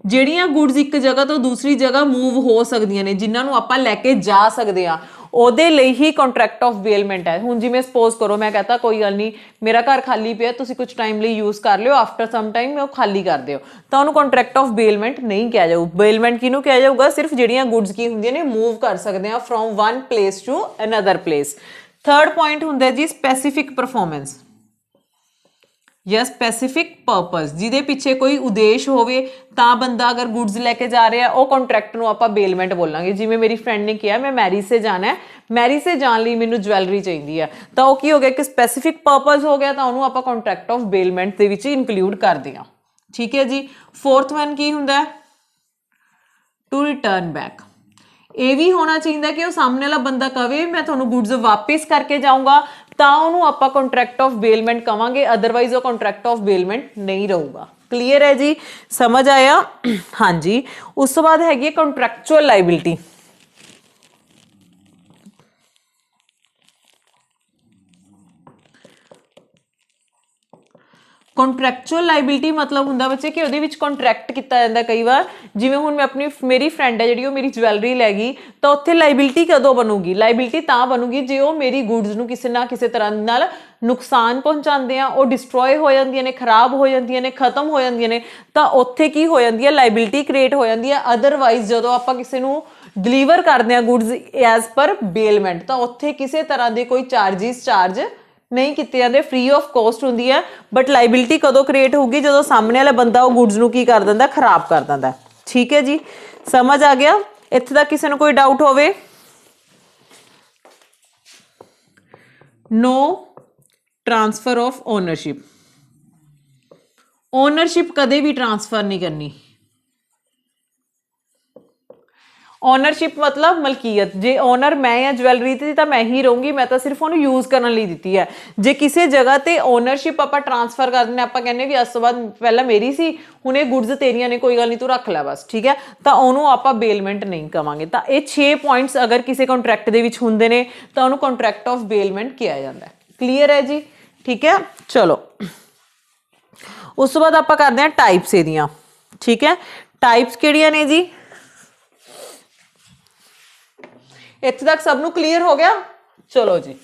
ਜਿਹੜੀਆਂ ਗੁड्स एक जगह तो दूसरी जगह मूव हो सकदियां ने, जिन्हां नूं आपां लैके जा सकदे आ, ਉਹਦੇ ਲਈ ਹੀ ਕੰਟਰੈਕਟ ਆਫ ਬੇਲਮੈਂਟ ਹੈ। ਹੁਣ ਜਿਵੇਂ ਸਪੋਜ਼ ਕਰੋ ਮੈਂ ਕਹਤਾ ਕੋਈ ਗੱਲ ਨਹੀਂ ਮੇਰਾ ਘਰ ਖਾਲੀ ਪਿਆ, ਤੁਸੀਂ ਕੁਝ ਟਾਈਮ ਲਈ ਯੂਜ਼ ਕਰ ਲਿਓ, ਆਫਟਰ ਸਮ ਟਾਈਮ ਉਹ ਖਾਲੀ ਕਰ ਦਿਓ, ਤਾਂ ਉਹਨੂੰ ਕੰਟਰੈਕਟ ਆਫ ਬੇਲਮੈਂਟ ਨਹੀਂ ਕਿਹਾ ਜਾਊ। ਬੇਲਮੈਂਟ ਕਿਹਨੂੰ ਕਿਹਾ ਜਾਊਗਾ? ਸਿਰਫ ਜਿਹੜੀਆਂ ਗੁੱਡਸ ਕੀ ਹੁੰਦੀਆਂ ਨੇ ਮੂਵ ਕਰ ਸਕਦੇ ਆ from one place to another place. Third point ਹੁੰਦਾ ਜੀ ਸਪੈਸੀਫਿਕ ਪਰਫਾਰਮੈਂਸ ਜਾਂ ਸਪੈਸੀਫਿਕ ਪਰਪਸ, ਜਿਹਦੇ ਪਿੱਛੇ ਕੋਈ ਉਦੇਸ਼ ਹੋਵੇ ਤਾਂ ਬੰਦਾ ਅਗਰ ਗੁੱਡਸ ਲੈ ਕੇ ਜਾ ਰਿਹਾ ਉਹ ਕੰਟਰੈਕਟ ਨੂੰ ਆਪਾਂ ਬੇਲਮੈਂਟ ਬੋਲਾਂਗੇ। ਜਿਵੇਂ ਮੇਰੀ ਫਰੈਂਡ ਨੇ ਕਿਹਾ ਮੈਂ ਮੈਰਿਜ ਸੇ ਜਾਣਾ ਹੈ, ਮੈਰਿਜ ਸੇ ਜਾਣ ਲਈ ਮੈਨੂੰ ਜਵੈਲਰੀ ਚਾਹੀਦੀ ਹੈ, ਤਾਂ ਉਹ ਕੀ ਹੋ ਗਿਆ ਕਿ ਸਪੈਸੀਫਿਕ ਪਰਪਸ ਹੋ ਗਿਆ, ਤਾਂ ਉਹਨੂੰ ਆਪਾਂ ਕੰਟਰੈਕਟ ਆਫ ਬੇਲਮੈਂਟ ਦੇ ਵਿੱਚ ਇਨਕਲੂਡ ਕਰਦੇ ਹਾਂ। ਠੀਕ ਹੈ ਜੀ। ਫੋਰਥ ਵਨ ਕੀ ਹੁੰਦਾ? To return back. ਇਹ ਵੀ ਹੋਣਾ ਚਾਹੀਦਾ ਕਿ ਉਹ ਸਾਹਮਣੇ ਵਾਲਾ ਬੰਦਾ ਕਵੇ ਮੈਂ ਤੁਹਾਨੂੰ ਗੁੱਡਸ ਵਾਪਿਸ ਕਰਕੇ ਜਾਊਂਗਾ, ਤਾਂ ਉਹਨੂੰ ਆਪਾਂ ਕੰਟਰੈਕਟ ਆਫ ਬੇਲਮੈਂਟ ਕਵਾਂਗੇ, ਅਦਰਵਾਈਜ਼ ਉਹ ਕੰਟਰੈਕਟ ਆਫ ਬੇਲਮੈਂਟ ਨਹੀਂ ਰਹੂਗਾ। ਕਲੀਅਰ ਹੈ ਜੀ? ਸਮਝ ਆਇਆ? ਹਾਂਜੀ। ਉਸ ਤੋਂ ਬਾਅਦ ਹੈਗੀ ਹੈ ਕੰਟਰੈਕਚੁਅਲ ਲਾਇਬਿਲਿਟੀ। ਕੰਟਰੈਕਚੁਅਲ ਲਾਇਬਿਲਿਟੀ ਮਤਲਬ ਹੁੰਦਾ ਬੱਚੇ ਕਿ ਉਹਦੇ ਵਿੱਚ ਕੰਟਰੈਕਟ ਕੀਤਾ ਜਾਂਦਾ ਕਈ ਵਾਰ, ਜਿਵੇਂ ਹੁਣ ਮੈਂ ਮੇਰੀ ਫਰੈਂਡ ਹੈ ਜਿਹੜੀ ਉਹ ਮੇਰੀ ਜਵੈਲਰੀ ਲੈ ਗਈ, ਤਾਂ ਉੱਥੇ ਲਾਇਬਿਲਿਟੀ ਕਦੋਂ ਬਣੂਗੀ? ਲਾਇਬਿਲਿਟੀ ਤਾਂ ਬਣੂਗੀ ਜੇ ਉਹ ਮੇਰੀ ਗੁੱਡਸ ਨੂੰ ਕਿਸੇ ਨਾ ਕਿਸੇ ਤਰ੍ਹਾਂ ਨਾਲ ਨੁਕਸਾਨ ਪਹੁੰਚਾਉਂਦੇ ਆ, ਉਹ ਡਿਸਟਰੋਏ ਹੋ ਜਾਂਦੀਆਂ ਨੇ, ਖਰਾਬ ਹੋ ਜਾਂਦੀਆਂ ਨੇ, ਖਤਮ ਹੋ ਜਾਂਦੀਆਂ ਨੇ, ਤਾਂ ਉੱਥੇ ਕੀ ਹੋ ਜਾਂਦੀ ਹੈ? ਲਾਇਬਿਲਿਟੀ ਕ੍ਰੀਏਟ ਹੋ ਜਾਂਦੀ ਹੈ। ਅਦਰਵਾਈਜ਼ ਜਦੋਂ ਆਪਾਂ ਕਿਸੇ ਨੂੰ ਡਿਲੀਵਰ ਕਰਦੇ ਹਾਂ ਗੁੱਡਸ ਐਜ਼ ਪਰ ਬੇਲਮੈਂਟ, ਤਾਂ ਉੱਥੇ ਕਿਸੇ ਤਰ੍ਹਾਂ ਦੇ ਕੋਈ ਚਾਰਜ ਨਹੀਂ ਕੀਤੇ ਜਾਂਦੇ, ਫ੍ਰੀ ਆਫ ਕੋਸਟ ਹੁੰਦੀ ਹੈ। ਬਟ ਲਾਇਬਿਲਿਟੀ ਕਦੋਂ ਕ੍ਰੀਏਟ ਹੋਊਗੀ? ਜਦੋਂ ਸਾਹਮਣੇ ਵਾਲਾ ਬੰਦਾ ਉਹ ਗੁੱਡਸ ਨੂੰ ਕੀ ਕਰ ਦਿੰਦਾ? ਖਰਾਬ ਕਰ ਦਿੰਦਾ। ਠੀਕ ਹੈ ਜੀ, ਸਮਝ ਆ ਗਿਆ? ਇੱਥੇ ਤੱਕ ਕਿਸੇ ਨੂੰ ਕੋਈ ਡਾਊਟ ਹੋਵੇ? ਨੋ ਟ੍ਰਾਂਸਫਰ ਆਫ ਓਨਰਸ਼ਿਪ। ਓਨਰਸ਼ਿਪ ਕਦੇ ਵੀ ਟ੍ਰਾਂਸਫਰ ਨਹੀਂ ਕਰਨੀ। ਓਨਰਸ਼ਿਪ ਮਤਲਬ ਮਲਕੀਅਤ। ਜੇ ਓਨਰ ਮੈਂ ਆ ਜਵੈਲਰੀ ਦੀ ਤਾਂ ਮੈਂ ਹੀ ਰਹੂੰਗੀ, ਮੈਂ ਤਾਂ ਸਿਰਫ ਉਹਨੂੰ ਯੂਜ਼ ਕਰਨ ਲਈ ਦਿੱਤੀ ਹੈ। ਜੇ ਕਿਸੇ ਜਗ੍ਹਾ ਤੇ ਓਨਰਸ਼ਿਪ ਆਪਾਂ ਟ੍ਰਾਂਸਫਰ ਕਰ ਦਿੰਦੇ, ਆਪਾਂ ਕਹਿੰਦੇ ਵੀ ਅੱਜ ਤੋਂ ਬਾਅਦ ਪਹਿਲਾਂ ਮੇਰੀ ਸੀ, ਹੁਣ ਇਹ ਗੁੱਡਸ ਤੇਰੀਆਂ ਨੇ, ਕੋਈ ਗੱਲ ਨਹੀਂ ਤੂੰ ਰੱਖ ਲੈ ਬਸ, ਠੀਕ ਹੈ, ਤਾਂ ਉਹਨੂੰ ਆਪਾਂ ਬੇਲਮੈਂਟ ਨਹੀਂ ਕਵਾਂਗੇ। ਤਾਂ ਇਹ 6 ਪੁਆਇੰਟਸ ਅਗਰ ਕਿਸੇ ਕੰਟਰੈਕਟ ਦੇ ਵਿੱਚ ਹੁੰਦੇ ਨੇ ਤਾਂ ਉਹਨੂੰ ਕੰਟਰੈਕਟ ਆਫ ਬੇਲਮੈਂਟ ਕਿਹਾ ਜਾਂਦਾ। ਕਲੀਅਰ ਹੈ ਜੀ? ਠੀਕ ਹੈ, ਚਲੋ ਉਸ ਤੋਂ ਬਾਅਦ ਆਪਾਂ ਕਰਦੇ ਹਾਂ ਟਾਈਪਸ ਇਹਦੀਆਂ। ਠੀਕ ਹੈ, ਟਾਈਪਸ ਕਿਹੜੀਆਂ ਨੇ ਜੀ? ਇੱਥੇ ਤੱਕ ਸਭ ਨੂੰ ਕਲੀਅਰ ਹੋ ਗਿਆ? ਚਲੋ ਜੀ।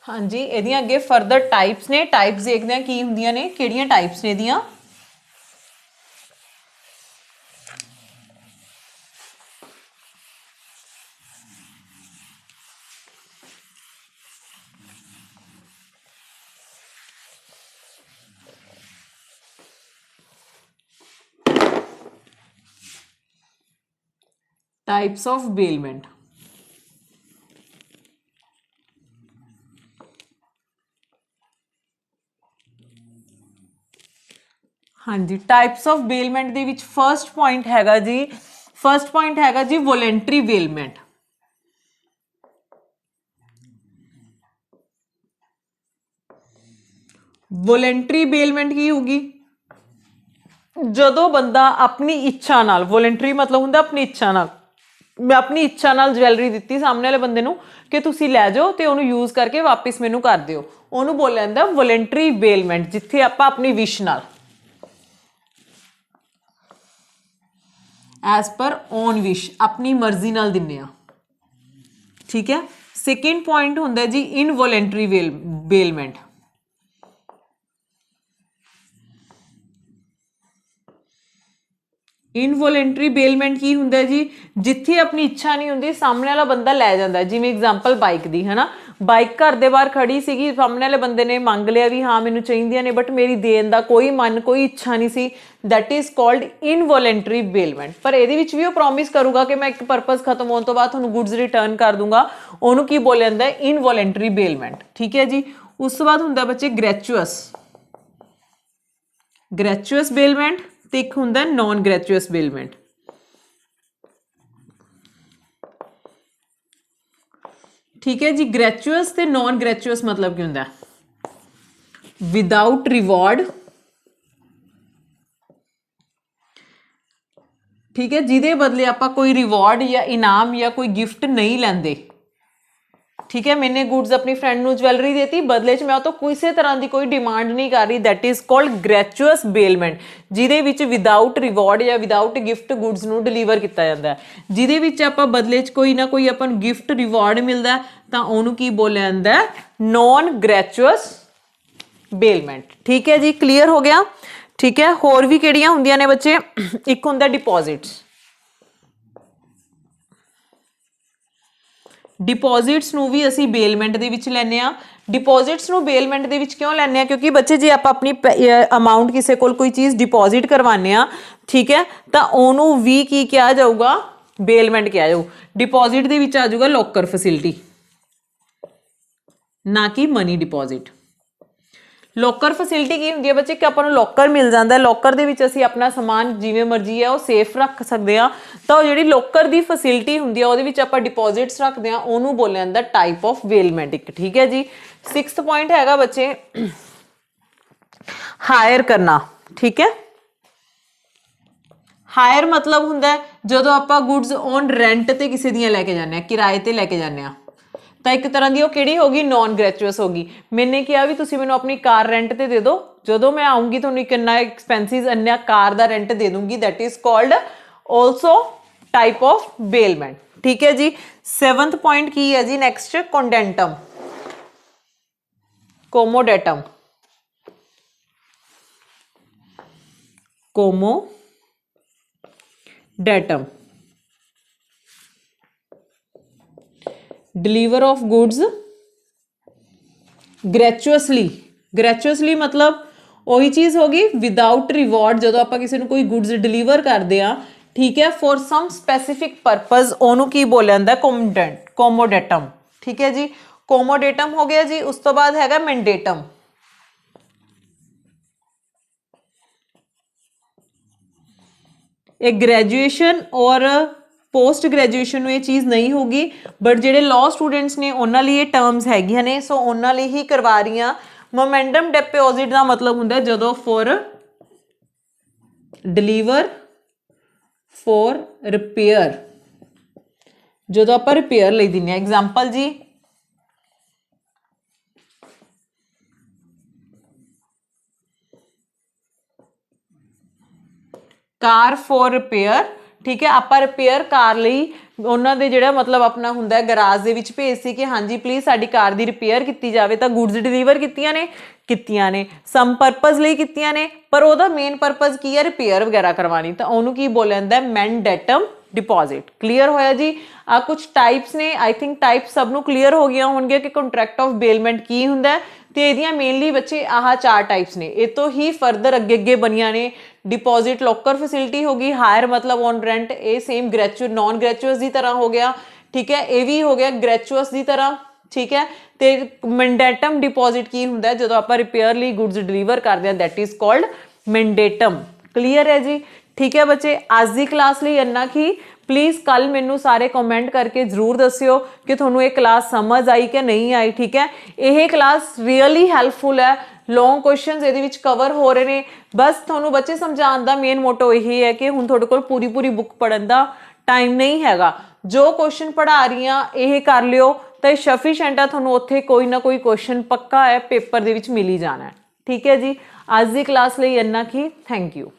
ਹਾਂਜੀ, ਇਹਦੀਆਂ ਅੱਗੇ ਫਰਦਰ ਟਾਈਪਸ ਨੇ। ਟਾਈਪਸ ਦੇਖਦੇ ਹਾਂ ਕੀ ਹੁੰਦੀਆਂ ਨੇ, ਕਿਹੜੀਆਂ ਟਾਈਪਸ ਨੇ ਇਹਦੀਆਂ। Types of bailment. हाँ जी, टाइप्स ऑफ बेलमेंट दे विच फर्स्ट पॉइंट हैगा जी, फर्स्ट पॉइंट हैगा जी वॉलंटरी बेलमेंट। वॉलंटरी बेलमेंट की होगी? ਜਦੋਂ ਬੰਦਾ ਆਪਣੀ ਇੱਛਾ ਨਾਲ, ਵੋਲੰਟਰੀ ਮਤਲਬ ਹੁੰਦਾ ਆਪਣੀ ਇੱਛਾ ਨਾਲ, ਮੈਂ ਆਪਣੀ ਇੱਛਾ ਨਾਲ ਜਵੈਲਰੀ ਦਿੱਤੀ ਸਾਹਮਣੇ ਵਾਲੇ ਬੰਦੇ ਨੂੰ ਕਿ ਤੁਸੀਂ ਲੈ ਜਾਓ ਤੇ ਉਹਨੂੰ ਯੂਜ਼ ਕਰਕੇ ਵਾਪਿਸ ਮੈਨੂੰ ਕਰ ਦਿਓ, ਉਹਨੂੰ ਬੋਲਿਆ ਜਾਂਦਾ ਵੋਲੰਟਰੀ ਬੇਲਮੈਂਟ, ਜਿੱਥੇ ਆਪਾਂ ਆਪਣੀ ਵਿਸ਼ ਨਾਲ ਐਜ਼ ਪਰ ਓਨ ਵਿਸ਼ ਆਪਣੀ ਮਰਜ਼ੀ ਨਾਲ ਦਿੰਨੇ ਆ। ਠੀਕ ਹੈ। ਸੈਕਿੰਡ ਪੁਆਇੰਟ ਹੁੰਦਾ ਜੀ ਇਨਵੋਲੰਟਰੀ ਬੇਲਮੈਂਟ। ਇਨਵੋਲੰਟਰੀ ਬੇਲਮੈਂਟ ਕੀ ਹੁੰਦਾ ਜੀ? ਜਿੱਥੇ ਆਪਣੀ ਇੱਛਾ ਨਹੀਂ ਹੁੰਦੀ ਸਾਹਮਣੇ ਵਾਲਾ ਬੰਦਾ ਲੈ ਜਾਂਦਾ। ਜਿਵੇਂ ਐਗਜ਼ਾਮਪਲ ਬਾਈਕ ਦੀ ਹੈ ਨਾ, ਬਾਈਕ ਘਰ ਦੇ ਬਾਹਰ ਖੜੀ ਸੀਗੀ, ਸਾਹਮਣੇ ਵਾਲੇ ਬੰਦੇ ਨੇ ਮੰਗ ਲਿਆ ਵੀ ਹਾਂ ਮੈਨੂੰ ਚਾਹੀਦੀਆਂ ਨੇ, ਬਟ ਮੇਰੀ ਦੇਣ ਦਾ ਕੋਈ ਮਨ ਕੋਈ ਇੱਛਾ ਨਹੀਂ ਸੀ, ਦੈਟ ਇਜ਼ ਕਾਲਡ ਇਨਵੋਲੰਟਰੀ ਬੇਲਮੈਂਟ। ਪਰ ਇਹਦੇ ਵਿੱਚ ਵੀ ਉਹ ਪ੍ਰੋਮਿਸ ਕਰੂਗਾ ਕਿ ਮੈਂ ਇੱਕ ਪਰਪਸ ਖਤਮ ਹੋਣ ਤੋਂ ਬਾਅਦ ਤੁਹਾਨੂੰ ਗੁੱਡਸ ਰਿਟਰਨ ਕਰ ਦੂੰਗਾ, ਉਹਨੂੰ ਕੀ ਬੋਲਿਆ ਜਾਂਦਾ? ਇਨਵੋਲੰਟਰੀ ਬੇਲਮੈਂਟ। ਠੀਕ ਹੈ ਜੀ। ਉਸ ਤੋਂ ਬਾਅਦ ਹੁੰਦਾ ਬੱਚੇ ਗ੍ਰੈਚੁਅਸ ਬੇਲਮੈਂਟ ਤੇ ਇੱਕ ਹੁੰਦਾ ਨॉन ਗ੍ਰੈਚੁਅਸ ਬੇਲਮੈਂਟ। ਠੀਕ ਹੈ ਜੀ। ਗ੍ਰੈਚੁਅਸ ਤੇ ਨॉन ਗ੍ਰੈਚੁਅਸ ਮਤਲਬ ਕੀ ਹੁੰਦਾ? Without reward. ਠੀਕ ਹੈ, ਜਿਹਦੇ ਬਦਲੇ ਆਪਾਂ ਕੋਈ ਰਿਵਾਰਡ ਜਾਂ ਇਨਾਮ ਜਾਂ ਕੋਈ ਗਿਫਟ ਨਹੀਂ ਲੈਂਦੇ। ठीक है। मैंने गुड्स अपनी फ्रेंड ਨੂੰ ज्वैलरी देती, बदले च मैं तो किसी तरह की कोई डिमांड नहीं कर रही। दैट इज कॉल्ड ग्रैचुअस बेलमेंट, ਜਿਹਦੇ ਵਿੱਚ ਵਿਦਆਊਟ ਰਿਵਾਰਡ ਜਾਂ ਵਿਦਆਊਟ ਗਿਫਟ ਗੁੱਡਸ ਨੂੰ ਡਿਲੀਵਰ ਕੀਤਾ ਜਾਂਦਾ ਹੈ, ਜਿਹਦੇ ਵਿੱਚ ਆਪਾਂ ਬਦਲੇ 'ਚ ਕੋਈ ਨਾ ਕੋਈ ਆਪਾਂ ਨੂੰ ਗਿਫਟ ਰਿਵਾਰਡ ਮਿਲਦਾ ਤਾਂ ਉਹਨੂੰ ਕੀ ਬੋਲਿਆ ਜਾਂਦਾ? ਨॉन ग्रैचुअस बेलमेंट। ठीक है जी, क्लीयर हो गया। ठीक है, होर भी किहड़ियां हुंदियां ने बच्चे? एक हुंदा डिपॉजिट्स। डिपॉजिट्स ਨੂੰ ਵੀ ਅਸੀਂ ਬੇਲਮੈਂਟ ਦੇ ਵਿੱਚ ਲੈਨੇ ਆ। डिपॉजिट्स ਨੂੰ ਬੇਲਮੈਂਟ ਦੇ ਵਿੱਚ ਕਿਉਂ ਲੈਨੇ ਆ? ਕਿਉਂਕਿ ਬੱਚੇ ਜੇ ਆਪਾਂ ਆਪਣੀ ਅਮਾਉਂਟ ਕਿਸੇ ਕੋਲ ਕੋਈ ਚੀਜ਼ ਡਿਪੋਜ਼ਿਟ ਕਰਵਾਉਂਦੇ ਆ, ਠੀਕ ਹੈ, ਤਾਂ ਉਹਨੂੰ ਵੀ ਕੀ ਕਿਹਾ ਜਾਊਗਾ? ਬੇਲਮੈਂਟ ਕਿਹਾ ਜਾਊ। डिपॉजिट ਦੇ ਵਿੱਚ ਆ ਜਾਊਗਾ ਲੋਕਰ ਫੈਸਿਲਿਟੀ, ਨਾ ਕਿ ਮਨੀ डिपॉजिट। ਲੋਕਰ ਫੈਸਿਲਿਟੀ ਕੀ ਹੁੰਦੀ ਹੈ ਬੱਚੇ? ਕਿ ਆਪਾਂ ਨੂੰ ਲੋਕਰ ਮਿਲ ਜਾਂਦਾ, ਲੋਕਰ ਦੇ ਵਿੱਚ ਅਸੀਂ ਆਪਣਾ ਸਮਾਨ ਜਿਵੇਂ ਮਰਜ਼ੀ ਹੈ ਉਹ ਸੇਫ ਰੱਖ ਸਕਦੇ ਆ। ਤਾਂ ਉਹ ਜਿਹੜੀ ਲੋਕਰ ਦੀ ਫੈਸਿਲਿਟੀ ਹੁੰਦੀ ਆ ਉਹਦੇ ਵਿੱਚ ਆਪਾਂ ਡਿਪੋਜ਼ਿਟਸ ਰੱਖਦੇ ਆ, ਉਹਨੂੰ ਬੋਲਿਆ ਜਾਂਦਾ ਟਾਈਪ ਆਫ ਬੇਲਮੈਂਟ ਇੱਕ। ਠੀਕ ਹੈ ਜੀ। 6th ਪੁਆਇੰਟ ਹੈਗਾ ਬੱਚੇ ਹਾਇਰ ਕਰਨਾ। ਠੀਕ ਹੈ, ਹਾਇਰ ਮਤਲਬ ਹੁੰਦਾ ਜਦੋਂ ਆਪਾਂ ਗੁੱਡਸ ਔਨ ਰੈਂਟ ਤੇ ਕਿਸੇ ਦੀਆਂ ਲੈ ਕੇ ਜਾਂਦੇ ਆ, ਕਿਰਾਏ ਤੇ ਲੈ ਕੇ ਜਾਂਦੇ ਆ, ਤਾਂ ਇੱਕ ਤਰ੍ਹਾਂ ਦੀ ਉਹ ਕਿਹੜੀ ਹੋਗੀ? ਨॉन ग्रैचुअस ਹੋਗੀ। ਮੈਨੇ ਕਿਹਾ ਵੀ ਤੁਸੀਂ ਮੈਨੂੰ ਆਪਣੀ ਕਾਰ ਰੈਂਟ ਤੇ ਦੇ ਦਿਓ, ਜਦੋਂ ਮੈਂ ਆਉਂਗੀ ਤੁਹਾਨੂੰ ਇੱਕ ਇੰਨਾ ਐਕਸਪੈਂਸਿਸ ਇੰਨਾ ਕਾਰ ਦਾ ਰੈਂਟ ਦੇ ਦੂੰਗੀ। That is called also type of bailment. ठीक है जी। 7th पॉइंट की है जी नेक्स्ट? कोडेंटम, commodatum, commodatum, deliver of goods gratuitously. Gratuitously मतलब ਉਹੀ ਚੀਜ਼ ਹੋ ਗਈ ਵਿਦਆਊਟ ਰਿਵਾਰਡ। ਜਦੋਂ ਆਪਾਂ ਕਿਸੇ ਨੂੰ ਕੋਈ ਗੁੱਡਸ ਡਿਲੀਵਰ ਕਰਦੇ ਆ, ਠੀਕ ਹੈ, ਫॉर ਸਮ ਸਪੈਸੀਫਿਕ ਪਰਪਸ, ਉਹਨੂੰ ਕੀ ਬੋਲਿਆ ਜਾਂਦਾ? ਕੋਮੋਡੇਟਮ। ਠੀਕ ਹੈ ਜੀ, ਕੋਮੋਡੇਟਮ ਹੋ ਗਿਆ ਜੀ। ਉਸ ਤੋਂ ਬਾਅਦ ਹੈਗਾ ਮੈਂਡੇਟਮ। ਇਹ ਗ੍ਰੈਜੂਏਸ਼ਨ ਔਰ पोस्ट ग्रैजुएशन में ये चीज़ नहीं होगी, बट ਜਿਹੜੇ लॉ स्टूडेंट्स ने ਉਹਨਾਂ ਲਈ ਇਹ ਟਰਮਸ ਹੈਗੀਆਂ ਨੇ, ਸੋ ਉਹਨਾਂ ਲਈ ਹੀ ਕਰਵਾ ਰਹੀ ਹਾਂ। ਮੋਮੈਂਟਮ ਡਿਪੋਜ਼ਿਟ ਦਾ ਮਤਲਬ ਹੁੰਦਾ ਜਦੋਂ ਫॉर ਡਿਲੀਵਰ ਫॉर ਰਿਪੇਅਰ, ਜਦੋਂ ਆਪਾਂ ਰਿਪੇਅਰ ਲਈ ਦਿੰਦੇ ਆ। ਐਗਜ਼ਾਮਪਲ ਜੀ, ਕਾਰ ਫॉर ਰਿਪੇਅਰ। ठीक है, ਆਪਾਂ ਰਿਪੇਅਰ ਕਾਰ ਲਈ ਉਹਨਾਂ ਦੇ ਜਿਹੜਾ ਮਤਲਬ ਆਪਣਾ ਹੁੰਦਾ ਗਰਾਜ ਦੇ ਵਿੱਚ ਭੇਜ ਸੀ ਕਿ ਹਾਂਜੀ ਪਲੀਜ਼ ਸਾਡੀ ਕਾਰ ਦੀ ਰਿਪੇਅਰ ਕੀਤੀ ਜਾਵੇ, ਤਾਂ ਗੁੱਡਸ ਡਿਲੀਵਰ ਕੀਤੀਆਂ ਨੇ ਸਮ ਪਰਪਸ ਲਈ ਕੀਤੀਆਂ ਨੇ, ਪਰ ਉਹਦਾ ਮੇਨ ਪਰਪਸ ਕੀ ਹੈ? ਰਿਪੇਅਰ ਵਗੈਰਾ ਕਰਵਾਣੀ, ਤਾਂ ਉਹਨੂੰ ਕੀ ਬੋਲਿਆ ਜਾਂਦਾ? ਮੈਂਡੇਟਮ डिपॉजिट। क्लीयर होया जी। आ कुछ टाइप्स ने, आई थिंक टाइप सब नूं क्लीयर हो गया होंगे कि कॉन्ट्रैक्ट ऑफ बेलमेंट की हुंदा है। तो इहदियां मेनली बच्चे आह 4 टाइप्स ने। ये तो ही फरदर अगे अगे बनिया ने। डिपॉजिट लॉकर फैसिलिटी होगी, हायर मतलब ऑन रेंट, ये सेम ग्रैचुअस नॉन ग्रैचुअस की तरह हो गया। ठीक है, ये भी हो गया ग्रैचुअस की तरह। ठीक है, तो मैंडेटम डिपॉजिट की हुंदा है जदों आपां रिपेयर लई गुड्स डिलीवर करदे हां, दैट इज कॉल्ड मैंडेटम। क्लीयर है जी। ठीक है बच्चे, अज की क्लास लई इन्ना ही। प्लीज़ कल मैनू सारे कमेंट करके जरूर दस्सिओ कि तुहानू ये क्लास समझ आई कि नहीं आई। ठीक है, यह क्लास रियली हैल्पफुल है। लॉन्ग क्वेश्चन ये कवर हो रहे हैं। बस तुहानू बच्चे समझाने का मेन मोटो यही है कि हुण तुहाडे कोल पूरी पूरी बुक पढ़न का टाइम नहीं हैगा। जो क्वेश्चन पढ़ा रही हाँ यह कर लिओ, तो सफिशेंट है। तुहानू उत्थे कोई ना कोई क्वेश्चन पक्का है पेपर दे विच मिल ही जाना है। ठीक है जी, अज की क्लास लई इन्ना ही। Thank you.